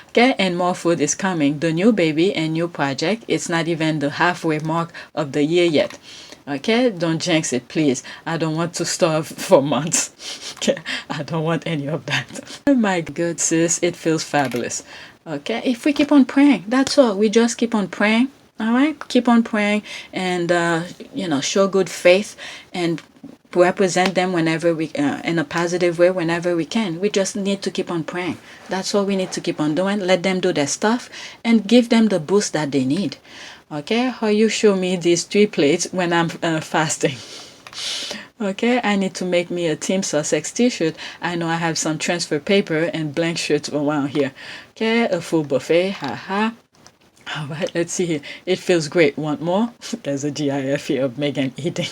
Okay, and more food is coming. The new baby and new project. It's not even the halfway mark of the year yet. Okay, don't jinx it, please. I don't want to starve for months. Okay, I don't want any of that. Oh my good sis, it feels fabulous. Okay, if we keep on praying, that's all. We just keep on praying. All right, keep on praying and show good faith and represent them whenever we in a positive way whenever we can. We just need to keep on praying. That's all we need to keep on doing. Let them do their stuff and give them the boost that they need. Okay, how you show me these 3 plates when I'm fasting? Okay, I need to make me a Team Sussex t-shirt. I know I have some transfer paper and blank shirts around here. Okay, a full buffet, haha. All right, let's see here. It feels great. Want more? There's a GIF here of Meghan eating.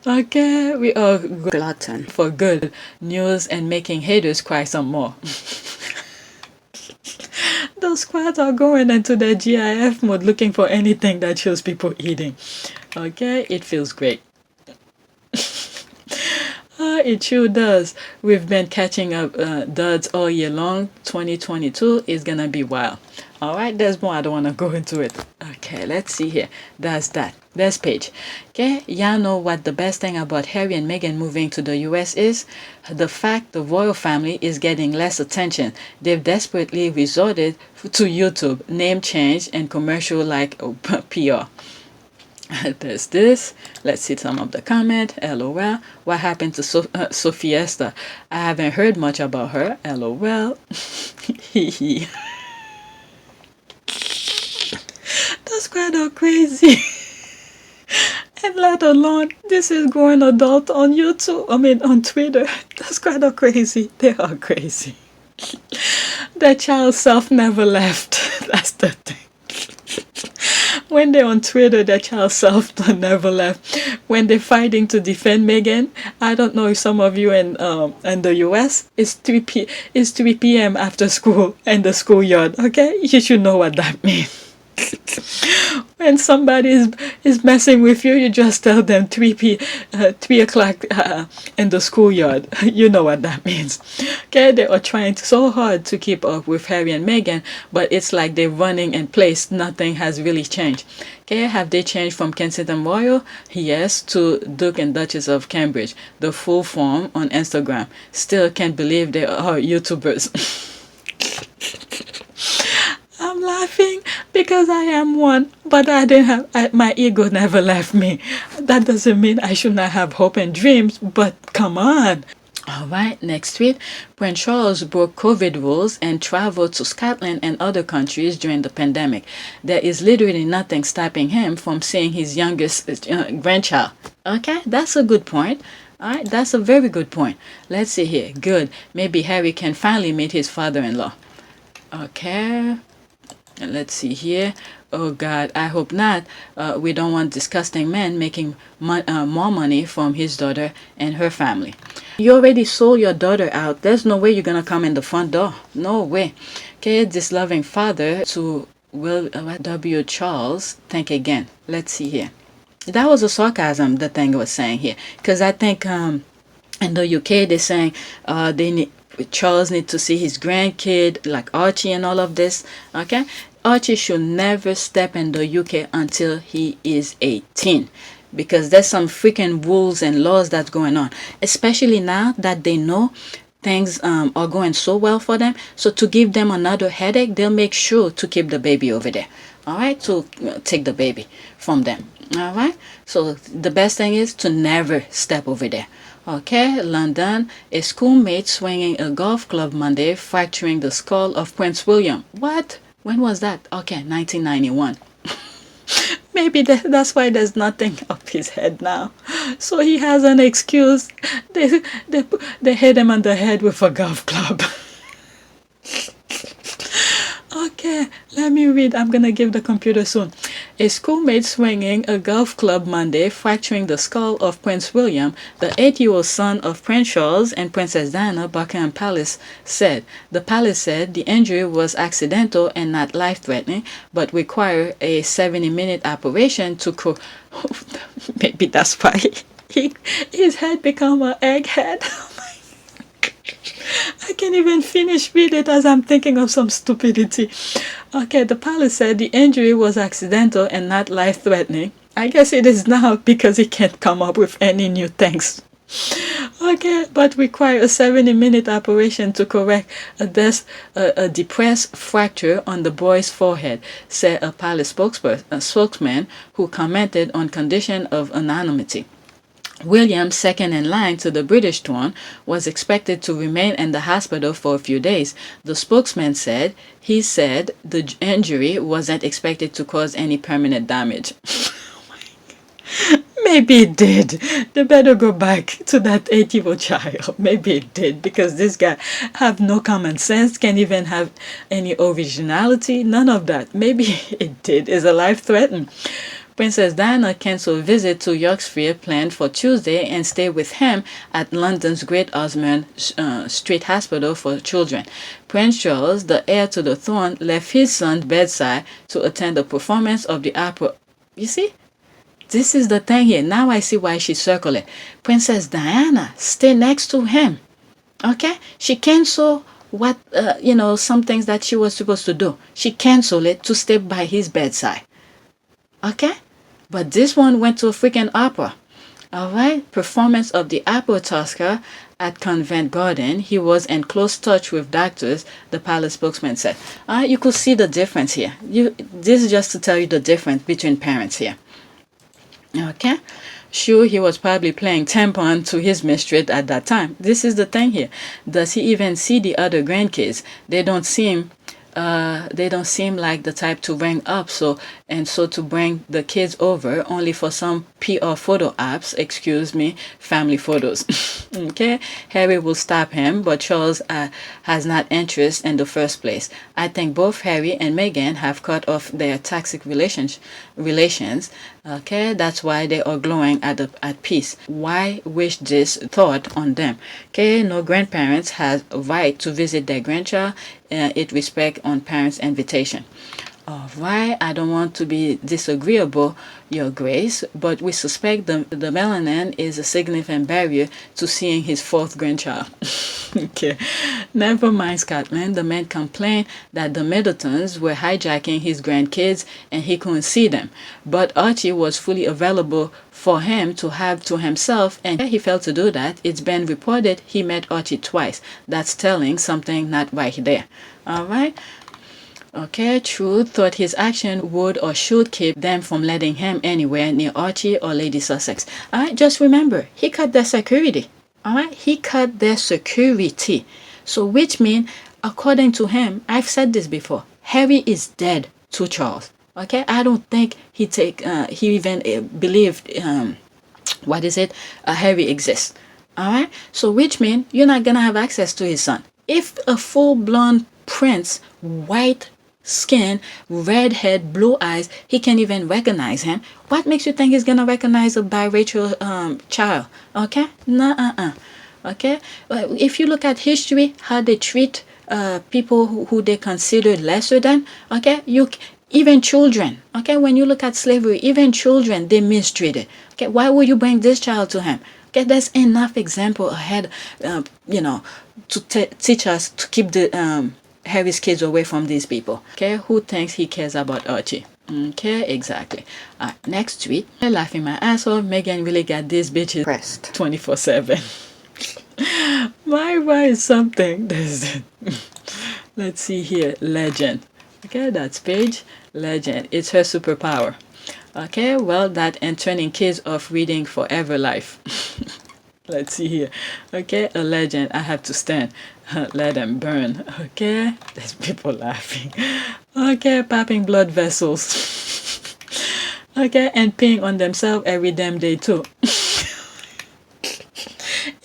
Okay, we are glutton for good news and making haters cry some more. Those squads are going into their GIF mode looking for anything that shows people eating. Okay, it feels great. It sure does. We've been catching up duds all year long. 2022 is gonna be wild. All right, there's more. I don't want to go into it. Okay, let's see here. That's that. There's Paige. Okay, y'all know what the best thing about Harry and Meghan moving to the US is? The fact the royal family is getting less attention. They've desperately resorted to YouTube, name change, and commercial like PR. There's this. Let's see some of the comment. LOL. What happened to Sophie Esther? I haven't heard much about her. LOL. Hee. That's quite all crazy. And let alone, this is going adult on YouTube. On Twitter. That's quite all crazy. They are crazy. Their child self never left. That's the thing. when they're on Twitter, their child self never left. When they're fighting to defend Meghan, I don't know if some of you in the US, it's 3 p.m. after school in the schoolyard. Okay, you should know what that means. When somebody is messing with you, you just tell them 3 o'clock in the schoolyard. You know what that means. Okay, they are trying so hard to keep up with Harry and Meghan, but it's like they're running in place. Nothing has really changed. Okay, have they changed from Kensington Royal? Yes, to Duke and Duchess of Cambridge. The full form on Instagram. Still can't believe they are YouTubers. I'm laughing because I am one, but I didn't have my ego never left me. That doesn't mean I should not have hope and dreams, but come on. All right, next tweet. Prince Charles broke COVID rules and traveled to Scotland and other countries during the pandemic. There is literally nothing stopping him from seeing his youngest grandchild. Okay, that's a good point. All right, that's a very good point. Let's see here. Good. Maybe Harry can finally meet his father-in-law. Okay. Let's see here. Oh God, I hope not. We don't want disgusting men making more money from his daughter and her family. You already sold your daughter out. There's no way you're gonna come in the front door. No way. Okay, this loving father to Will W. Charles. Think again. Let's see here. That was a sarcasm, the thing was saying here. Because I think in the UK they're saying Charles need to see his grandkid like Archie and all of this. Okay, Archie should never step in the UK until he is 18, because there's some freaking rules and laws that's going on, especially now that they know things are going so well for them. So to give them another headache, they'll make sure to keep the baby over there. All right, to take the baby from them. All right, so the best thing is to never step over there. Okay, London, a schoolmate swinging a golf club Monday, fracturing the skull of Prince William. What? When was that? Okay, 1991. Maybe that's why there's nothing up his head now. So he has an excuse. They hit him on the head with a golf club. Okay, let me read. I'm gonna give the computer soon. A schoolmate swinging a golf club Monday, fracturing the skull of Prince William, the 8-year-old son of Prince Charles and Princess Diana, Buckingham Palace said. The palace said the injury was accidental and not life-threatening, but required a 70-minute operation to maybe that's why his head become an egghead. I can't even finish read it as I'm thinking of some stupidity. Okay, the palace said the injury was accidental and not life-threatening. I guess it is now because he can't come up with any new things. Okay, but require a 70-minute operation to correct a depressed fracture on the boy's forehead, said a palace spokesman who commented on condition of anonymity. William, second in line to the British throne, was expected to remain in the hospital for a few days. The spokesman said he said the injury wasn't expected to cause any permanent damage. Maybe it did. They better go back to that 8-year-old child. Maybe it did, because this guy have no common sense, can't even have any originality, none of that. Maybe it did. Is a life threatened? Princess Diana canceled a visit to Yorkshire planned for Tuesday and stayed with him at London's Great Ormond Street Hospital for Children. Prince Charles, the heir to the throne, left his son's bedside to attend a performance of the opera. You see? This is the thing here. Now I see why she circled it. Princess Diana, stay next to him. Okay? She canceled some things that she was supposed to do. She canceled it to stay by his bedside. Okay? But this one went to a freaking opera. All right? Performance of the opera Tosca at Covent Garden. He was in close touch with doctors, the palace spokesman said. You could see the difference here. This is just to tell you the difference between parents here. Okay? Sure, he was probably playing tampon to his mistress at that time. This is the thing here. Does he even see the other grandkids? They don't seem like the type to bring up, so to bring the kids over only for some PR photo apps, excuse me, family photos. Okay, Harry will stop him, but Charles has not interest in the first place. I think both Harry and Meghan have cut off their toxic relations. Okay, that's why they are glowing at peace. Why wish this thought on them? Okay, no grandparents has a right to visit their grandchild. It respect on parents' invitation. Alright, I don't want to be disagreeable, Your Grace, but we suspect the melanin is a significant barrier to seeing his fourth grandchild. Okay, never mind Scotland. The man complained that the Middletons were hijacking his grandkids and he couldn't see them. But Archie was fully available for him to have to himself, and he failed to do that. It's been reported he met Archie twice. That's telling something not right there. Alright? Okay, Truth thought his action would or should keep them from letting him anywhere near Archie or Lady Sussex. Alright, just remember, he cut their security. Alright, he cut their security. So which means, according to him, I've said this before, Harry is dead to Charles. Okay, I don't think he even believed, Harry exists. Alright, so which means you're not gonna have access to his son. If a full-blown prince, white skin, red head, blue eyes, he can't even recognize him. What makes you think he's gonna recognize a biracial child? Okay, okay. If you look at history, how they treat people who they consider lesser than, okay, even children, okay, when you look at slavery, even children, they mistreated. Okay, why would you bring this child to him? Okay, there's enough example ahead, to teach us to keep the Harry's kids away from these people. Okay, who thinks he cares about Archie? Okay, exactly. Next tweet. I'm laughing my ass off. Meghan really got these bitches pressed 24/7. My is something. Let's see here. Legend. Okay, that's page. Legend. It's her superpower. Okay, well, that and turning kids off reading forever life. Let's see here. Okay, a legend. I have to stand. Let them burn. Okay, there's people laughing. Okay, popping blood vessels. Okay, and peeing on themselves every damn day too.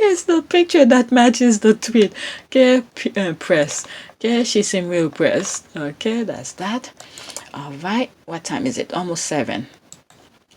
It's the picture that matches the tweet. Okay, press. Okay, she seemed real pressed. Okay, that's that. All right, what time is it? Almost 7.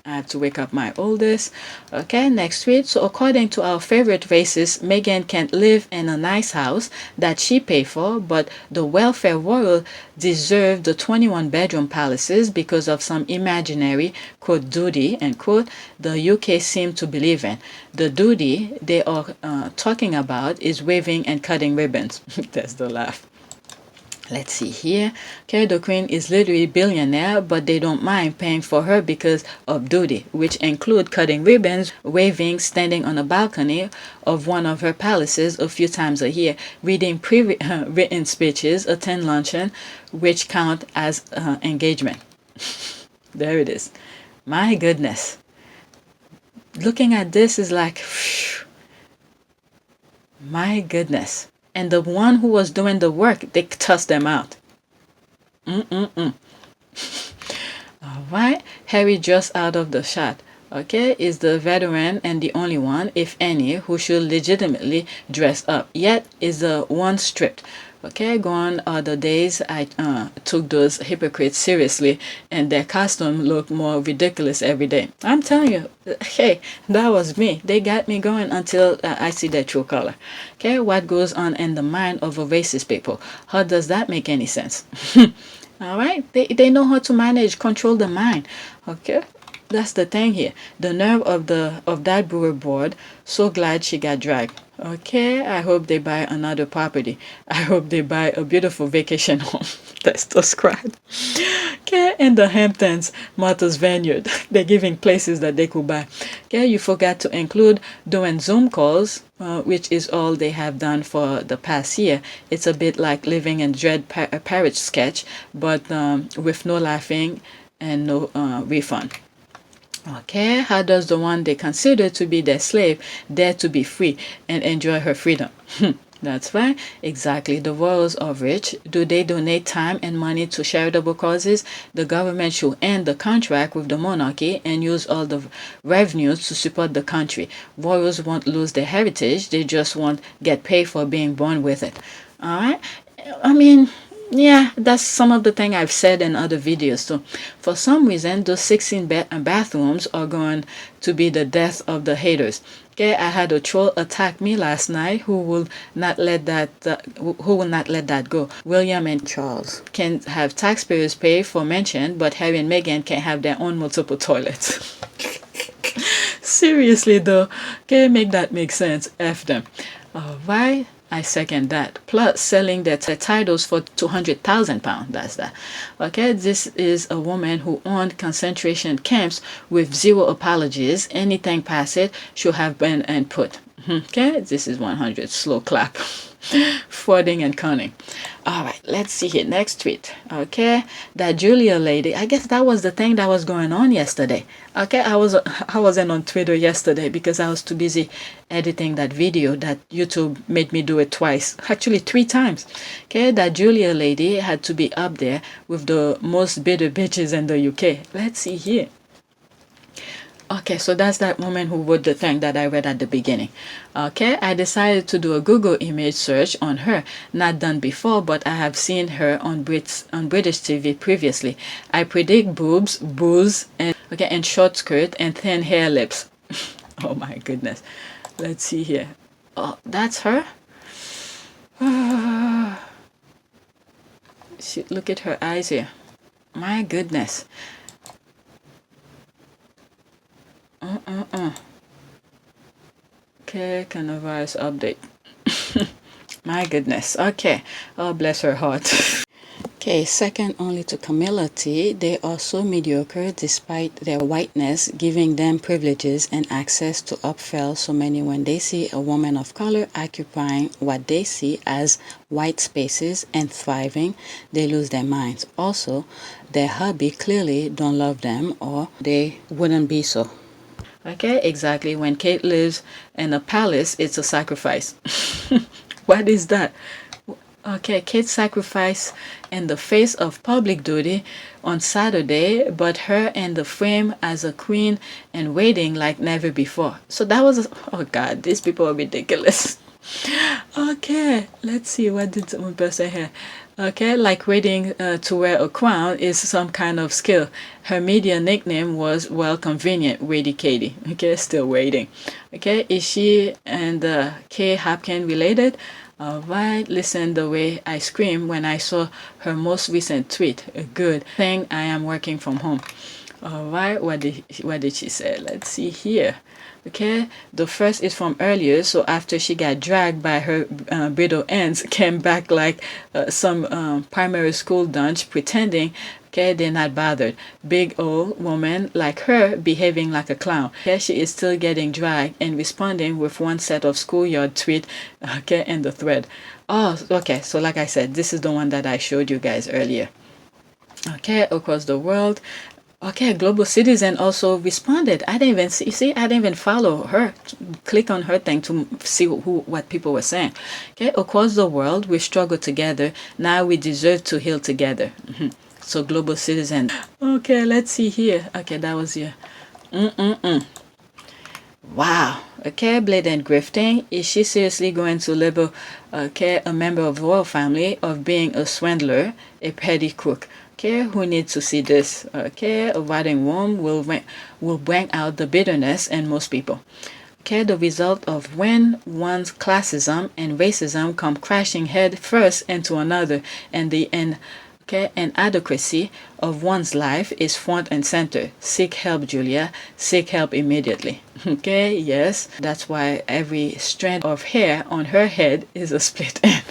I have to wake up my oldest. Okay, next tweet. So according to our favorite races, Meghan can't live in a nice house that she paid for, but the welfare royal deserve the 21-bedroom palaces because of some imaginary, quote, duty, end quote, the UK seem to believe in. The duty they are talking about is waving and cutting ribbons. That's the laugh. Let's see here. Okay, the queen is literally billionaire, but they don't mind paying for her because of duty, which include cutting ribbons, waving, standing on a balcony of one of her palaces a few times a year, reading pre-written speeches, attend luncheon, which count as engagement. There it is. My goodness. Looking at this is like, phew, my goodness. And the one who was doing the work, they tossed them out. All right, Harry just out of the shot. Okay, is the veteran and the only one, if any, who should legitimately dress up. Yet is the one stripped. Okay, gone are the days I took those hypocrites seriously and their costume looked more ridiculous every day. I'm telling you, hey, that was me. They got me going until I see their true color. Okay, what goes on in the mind of a racist people? How does that make any sense? All right, they know how to manage, control the mind. Okay. That's the thing here. The nerve of that brewer board. So glad she got dragged. Okay, I hope they buy another property. I hope they buy a beautiful vacation home. That's described. Okay, in the Hamptons, Martha's Vineyard. They're giving places that they could buy. Okay, you forgot to include doing Zoom calls, which is all they have done for the past year. It's a bit like living in Dread Parrot sketch, but with no laughing and no refund. Okay, how does the one they consider to be their slave dare to be free and enjoy her freedom? That's right. Exactly. The royals are rich. Do they donate time and money to charitable causes? The government should end the contract with the monarchy and use all the revenues to support the country. Royals won't lose their heritage. They just won't get paid for being born with it. All right. I mean, yeah, that's some of the thing I've said in other videos. So for some reason, those 16 bathrooms are going to be the death of the haters. Okay, I had a troll attack me last night who will not let that go. William and Charles can have taxpayers pay for mention, but Harry and Meghan can have their own multiple toilets. Seriously though, okay, make that make sense. F them. Alright, I second that. Plus selling their titles for £200,000. That's that. Okay, this is a woman who owned concentration camps with zero apologies. Anything past it should have been input. Okay, this is 100. Slow clap. Frauding and cunning. All right, let's see here. Next tweet. Okay, that Julia lady. I guess that was the thing that was going on yesterday. Okay, I wasn't on Twitter yesterday because I was too busy editing that video that YouTube made me do it twice, actually 3 times. Okay, that Julia lady had to be up there with the most bitter bitches in the UK. Let's see here. Okay, so that's that woman who wrote the thing that I read at the beginning. Okay, I decided to do a Google image search on her. Not done before, but I have seen her on British TV previously. I predict boobs, booze, and short skirt and thin hair lips. Oh my goodness. Let's see here. Oh, that's her? Look at her eyes here. My goodness. Okay, coronavirus update. My goodness. Okay. Oh, bless her heart. Okay, second only to Camilla T. They are so mediocre despite their whiteness, giving them privileges and access to upfell so many when they see a woman of color occupying what they see as white spaces and thriving, they lose their minds. Also, their hubby clearly don't love them or they wouldn't be so. Okay, exactly. When Kate lives in a palace, it's a sacrifice. What is that? Okay, Kate sacrificed in the face of public duty on Saturday, but her in the frame as a queen and waiting like never before. So that was, oh God, these people are ridiculous. Okay, let's see, what did one person here? Okay, like waiting to wear a crown is some kind of skill. Her media nickname was, well, convenient, Waiting Katie. Okay, still waiting. Okay, is she and Kay Hopkins related? Alright, listen the way I screamed when I saw her most recent tweet. Good thing I am working from home. Alright, what did she say? Let's see here. Okay, the first is from earlier. So after she got dragged by her brittle ends, came back like some primary school dunce pretending. Okay, they're not bothered. Big old woman like her behaving like a clown. Okay, she is still getting dragged and responding with one set of schoolyard tweet. Okay, in the thread. Oh, okay. So like I said, this is the one that I showed you guys earlier. Okay, across the world. Okay, Global Citizen also responded. I didn't even see, I didn't even follow her. Click on her thing to see what people were saying. Okay, across the world, we struggle together. Now we deserve to heal together. So Global Citizen. Okay, let's see here. Okay, that was here. Wow. Okay, blatant grifting. Is she seriously going to label, okay, a member of the royal family of being a swindler, a petty crook? Okay, who needs to see this? Okay, a writing room will bring out the bitterness in most people. Okay, the result of when one's classism and racism come crashing head first into another, and the inadequacy of one's life is front and center. Seek help, Julia. Seek help immediately. Okay, yes, that's why every strand of hair on her head is a split end.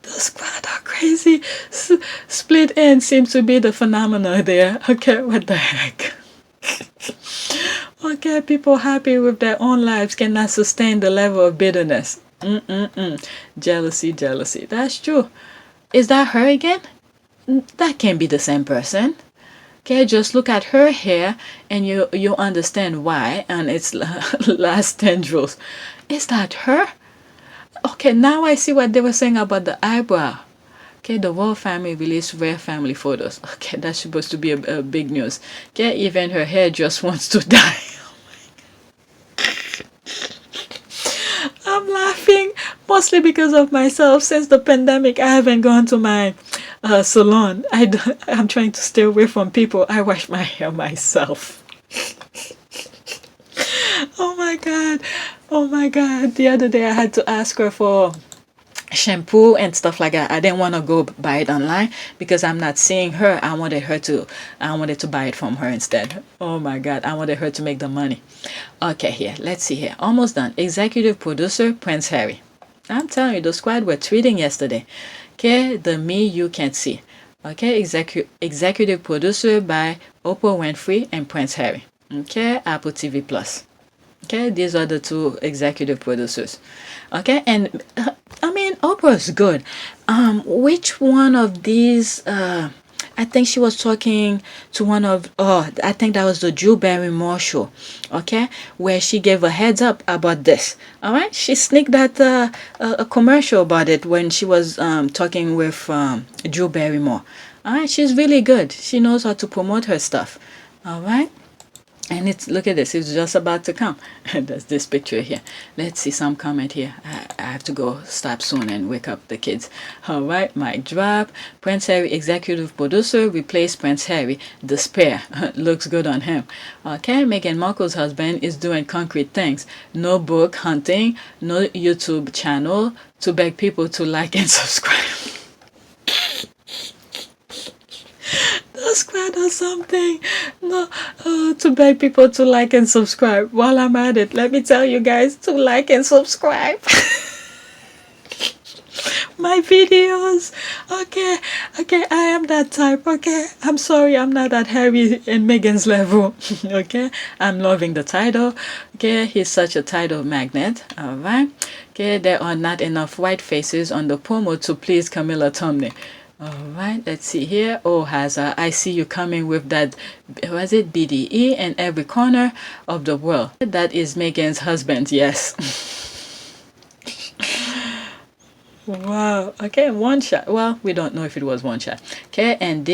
Squad are crazy. Split end seems to be the phenomena there. Okay, what the heck? Okay, people happy with their own lives cannot sustain the level of bitterness. Jealousy. That's true. Is that her again? That can't be the same person. Okay, just look at her hair and you understand why. And it's last tendrils. Is that her? Okay, now I see what they were saying about the eyebrow. Okay, the royal family released rare family photos. Okay, that's supposed to be a big news. Okay, even her hair just wants to die. I'm laughing mostly because of myself. Since the pandemic, I haven't gone to my salon. I'm trying to stay away from people. I wash my hair myself. Oh my god. Oh my god. The other day I had to ask her for shampoo and stuff like that. I didn't want to go buy it online because I'm not seeing her. I wanted to buy it from her instead. Oh my god, I wanted her to make the money. Okay, here, let's see here. Almost done. Executive producer Prince Harry. I'm telling you, the squad were tweeting yesterday. Okay, the me you can't see. Okay, executive producer by Oprah Winfrey and Prince Harry. Okay, Apple TV Plus. Okay, these are the two executive producers. Okay, and I mean, Oprah's good. Which one of these? I think she was talking to one of. Oh, I think that was the Drew Barrymore show. Okay, where she gave a heads up about this. All right, she sneaked that a commercial about it when she was talking with Drew Barrymore. All right, she's really good. She knows how to promote her stuff. All right. And look at this, it's just about to come. That's this picture here. Let's see some comment here. I have to go stop soon and wake up the kids. All right, mic drop. Prince Harry, executive producer, replaced Prince Harry. Despair. Looks good on him. Okay, Meghan Markle's husband is doing concrete things. No book hunting, no YouTube channel to beg people to like and subscribe. Squad or something. No, to beg people to like and subscribe. While I'm at it, let me tell you guys to like and subscribe my videos. Okay, I am that type. Okay, I'm sorry, I'm not at Harry and Meghan's level. Okay, I'm loving the title. Okay, he's such a title magnet. All right. Okay, there are not enough white faces on the promo to please Camilla Tomney. All right, let's see here. Oh, Hazza, I see you coming with that, was it BDE in every corner of the world. That is Meghan's husband, yes. Wow, okay, one shot. Well, we don't know if it was one shot. Okay, and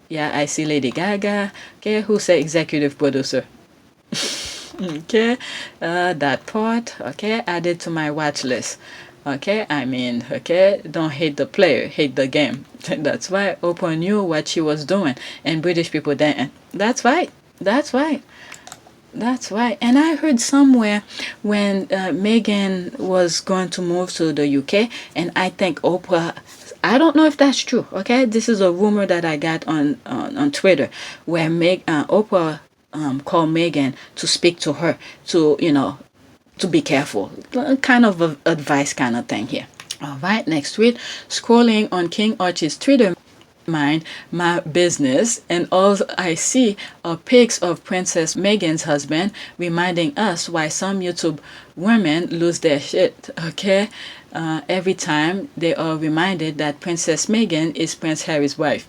yeah, I see Lady Gaga. Okay, who said executive producer? Okay, that part, okay, added to my watch list. Okay, I mean, okay, don't hate the player, hate the game. That's why Oprah knew what she was doing, and British people didn't. That's right. That's right. That's right. And I heard somewhere when Meghan was going to move to the UK, and I think Oprah, I don't know if that's true, okay? This is a rumor that I got on Twitter, where Oprah called Meghan to speak to her, to, to be careful. Kind of advice kind of thing here. All right, next tweet. Scrolling on King Archie's Twitter, mind my business, and all I see are pics of Princess Meghan's husband, reminding us why some YouTube women lose their shit, okay? Every time they are reminded that Princess Meghan is Prince Harry's wife.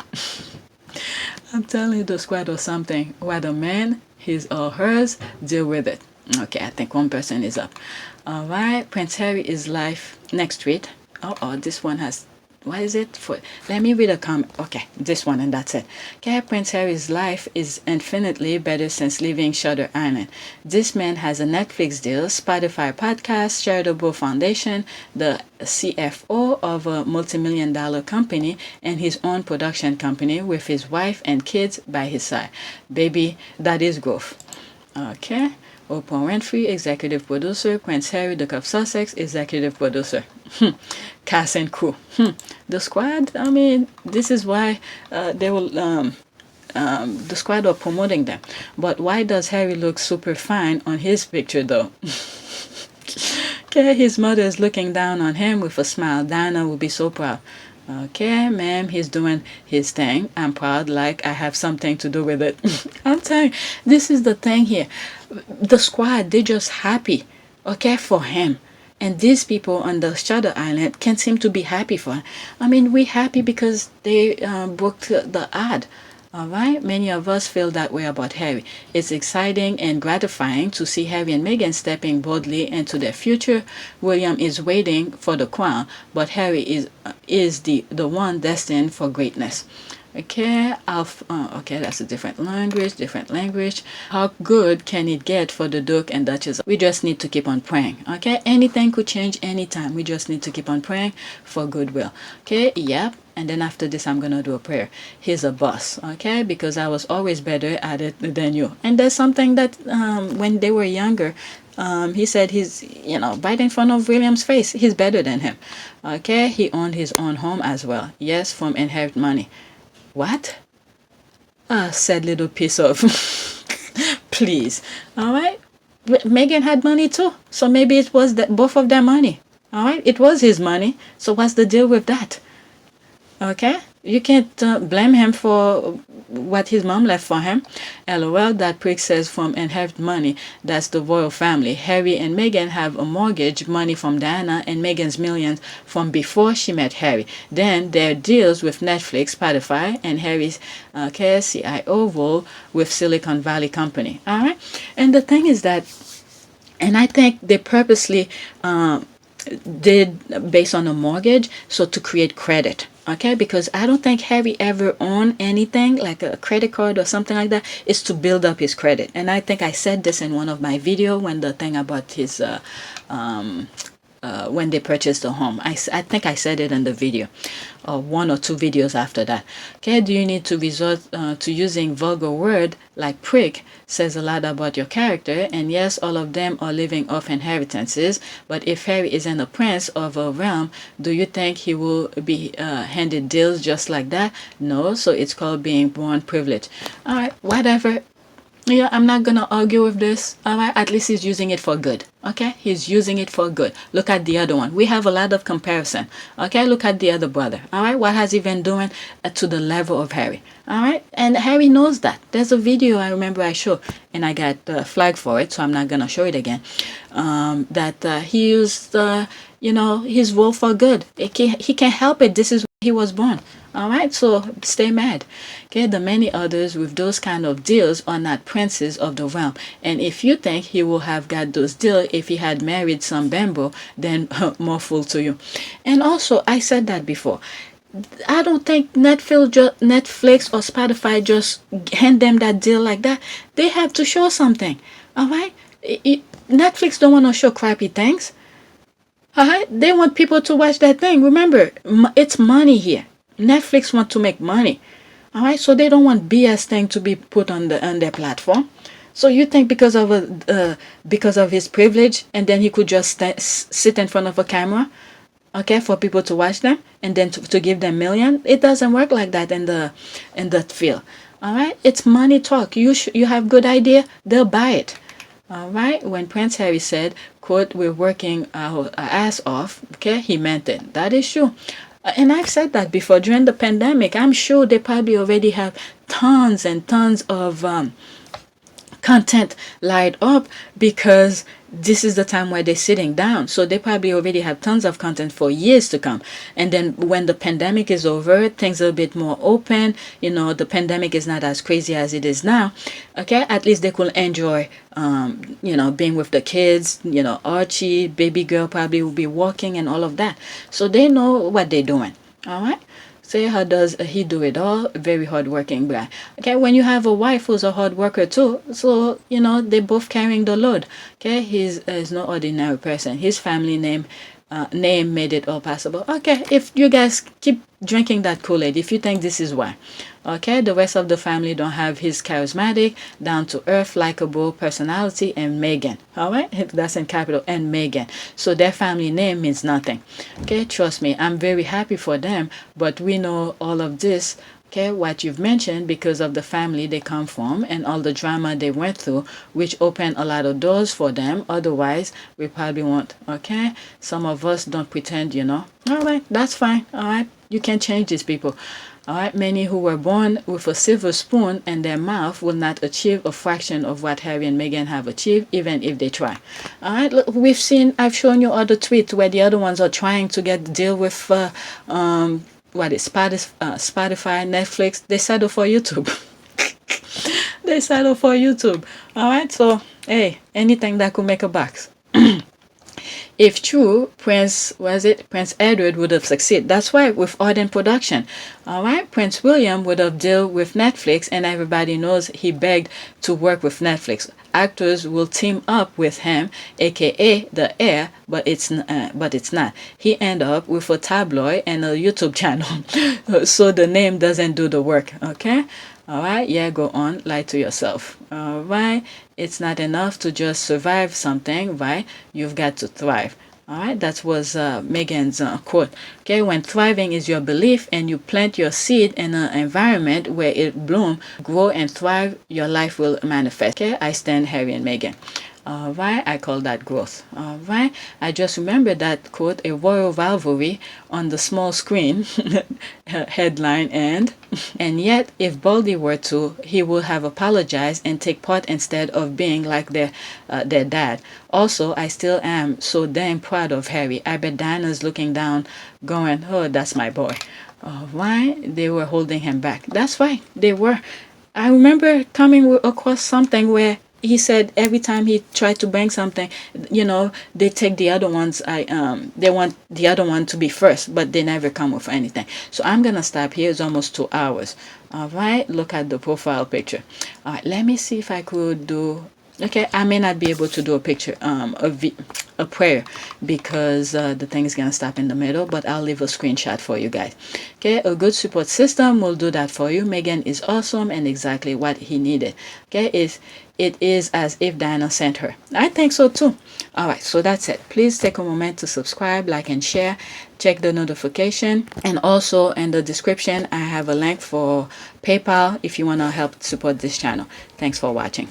I'm telling you, the squad or something. What a man, his or hers, deal with it. Okay, I think one person is up. All right, Prince Harry is live. Next tweet. Oh, this one has, what is it? Let me read a comment. Okay, this one and that's it. Okay, Prince Harry's life is infinitely better since leaving Shutter Island. This man has a Netflix deal, Spotify podcast, charitable foundation, the CFO of a multi-million-dollar company, and his own production company with his wife and kids by his side. Baby, that is growth. Okay. Oprah Winfrey, executive producer. Prince Harry, Duke of Sussex, executive producer. Cast and crew. The squad, I mean, this is why they will, the squad are promoting them. But why does Harry look super fine on his picture though? Okay, his mother is looking down on him with a smile. Diana will be so proud. Okay, ma'am, he's doing his thing. I'm proud, like I have something to do with it. I'm telling you, this is the thing here. The squad, they're just happy, okay, for him. And these people on the Shutter Island can't seem to be happy for him. I mean, we're happy because they booked the ad. All right, many of us feel that way about Harry. It's exciting and gratifying to see Harry and Meghan stepping boldly into their future. William is waiting for the crown, but Harry is the one destined for greatness. Okay, okay, that's a different language. How good can it get for the Duke and Duchess? We just need to keep on praying. Okay, anything could change anytime. We just need to keep on praying for goodwill. Okay, yep. And then after this, I'm gonna do a prayer. He's a boss, okay? Because I was always better at it than you. And there's something that when they were younger, he said he's, right in front of William's face, he's better than him. Okay, he owned his own home as well. Yes, from inherit money. What? Ah, sad little piece of. Please. All right. Meghan had money too, so maybe it was both of their money. All right, it was his money. So what's the deal with that? Okay, you can't blame him for what his mom left for him. LOL, that prick says from inherit money. That's the royal family. Harry and Meghan have a mortgage money from Diana and Meghan's millions from before she met Harry. Then their deals with Netflix, Spotify, and Harry's CIO role with Silicon Valley Company. All right, and the thing is that, and I think they purposely did based on a mortgage, so to create credit. Okay, because I don't think Harry ever owned anything like a credit card or something like that. It's to build up his credit. And I think I said this in one of my videos when the thing about his when they purchased the home. I think I said it in the video, or one or two videos after that. Okay, do you need to resort to using vulgar word like prick? Says a lot about your character. And yes, all of them are living off inheritances. But if Harry isn't a prince of a realm, do you think he will be handed deals just like that? No, so it's called being born privileged. All right, whatever. Yeah, I'm not gonna argue with this. All right, at least he's using it for good. Okay, he's using it for good. Look at the other one. We have a lot of comparison. Okay, look at the other brother. All right, what has he been doing to the level of Harry? All right, and Harry knows that. There's a video I remember I showed, and I got flagged for it, so I'm not gonna show it again. That he used, his role for good. He can't help it. This is where he was born. All right, so stay mad. Okay, the many others with those kind of deals are not princes of the realm. And if you think he will have got those deals if he had married some bimbo, then more fool to you. And also, I said that before. I don't think Netflix or Spotify just hand them that deal like that. They have to show something. All right, Netflix don't want to show crappy things. All right, they want people to watch that thing. Remember, it's money here. Netflix want to make money. All right, so they don't want BS thing to be put on their platform. So you think because of his privilege, and then he could just sit in front of a camera, okay, for people to watch them, and then to give them million? It doesn't work like that in the field. All right, it's money talk. You have good idea, they'll buy it. All right, when Prince Harry said, quote, "We're working our ass off," okay, he meant it. That is true. And I've said that before. During the pandemic, I'm sure they probably already have tons and tons of content lined up, because this is the time where they're sitting down. So they probably already have tons of content for years to come. And then when the pandemic is over, things are a bit more open. The pandemic is not as crazy as it is now. Okay, at least they could enjoy, being with the kids. Archie, baby girl probably will be walking and all of that. So they know what they're doing. All right. Say, how does he do it all? Very hardworking guy. Okay, when you have a wife who's a hard worker too, so they're both carrying the load. Okay, he's no ordinary person. His family name made it all possible. Okay, if you guys keep drinking that Kool-Aid, if you think this is why. Okay, the rest of the family don't have his charismatic, down-to-earth, likable personality, and Meghan. All right, that's in capital, and Meghan. So their family name means nothing. Okay, trust me, I'm very happy for them, but we know all of this, okay, what you've mentioned, because of the family they come from and all the drama they went through, which opened a lot of doors for them. Otherwise, we probably won't. Okay, some of us don't pretend, All right, that's fine. All right, you can change these people. All right, many who were born with a silver spoon in their mouth will not achieve a fraction of what Harry and Meghan have achieved, even if they try. All right, look, I've shown you other tweets where the other ones are trying to deal with what is Spotify, Netflix, they settle for YouTube. They settle for YouTube. All right, so hey, anything that could make a box. If true, Prince Edward would have succeeded. That's why with Arden Production, all right, Prince William would have dealt with Netflix, and everybody knows he begged to work with Netflix. Actors will team up with him, aka the heir, but it's not. He end up with a tabloid and a YouTube channel, so the name doesn't do the work. Okay. All right, yeah, go on, lie to yourself. All right, it's not enough to just survive something, right? You've got to thrive. All right, that was Meghan's quote. Okay, when thriving is your belief and you plant your seed in an environment where it bloom, grow and thrive, your life will manifest. Okay, I stand Harry and Meghan. All right, I call that growth. All right, I just remember that quote, a royal rivalry on the small screen headline, and yet if Baldy were to, he would have apologized and take part instead of being like their dad. Also, I still am so damn proud of Harry. I bet Diana's looking down going, oh, that's my boy. All right, they were holding him back. That's right, they were. I remember coming across something where he said every time he tried to bring something, they take the other ones. They want the other one to be first, but they never come with anything. So I'm gonna stop here. It's almost 2 hours. All right, look at the profile picture. All right, let me see if I could do. Okay, I may not be able to do a picture, a prayer, because the thing is gonna stop in the middle, but I'll leave a screenshot for you guys. Okay, a good support system will do that for you. Meghan is awesome and exactly what he needed. Okay, it is as if Diana sent her. I think so too. All right, so that's it. Please take a moment to subscribe, like, and share. Check the notification, and also in the description I have a link for PayPal if you want to help support this channel. Thanks for watching.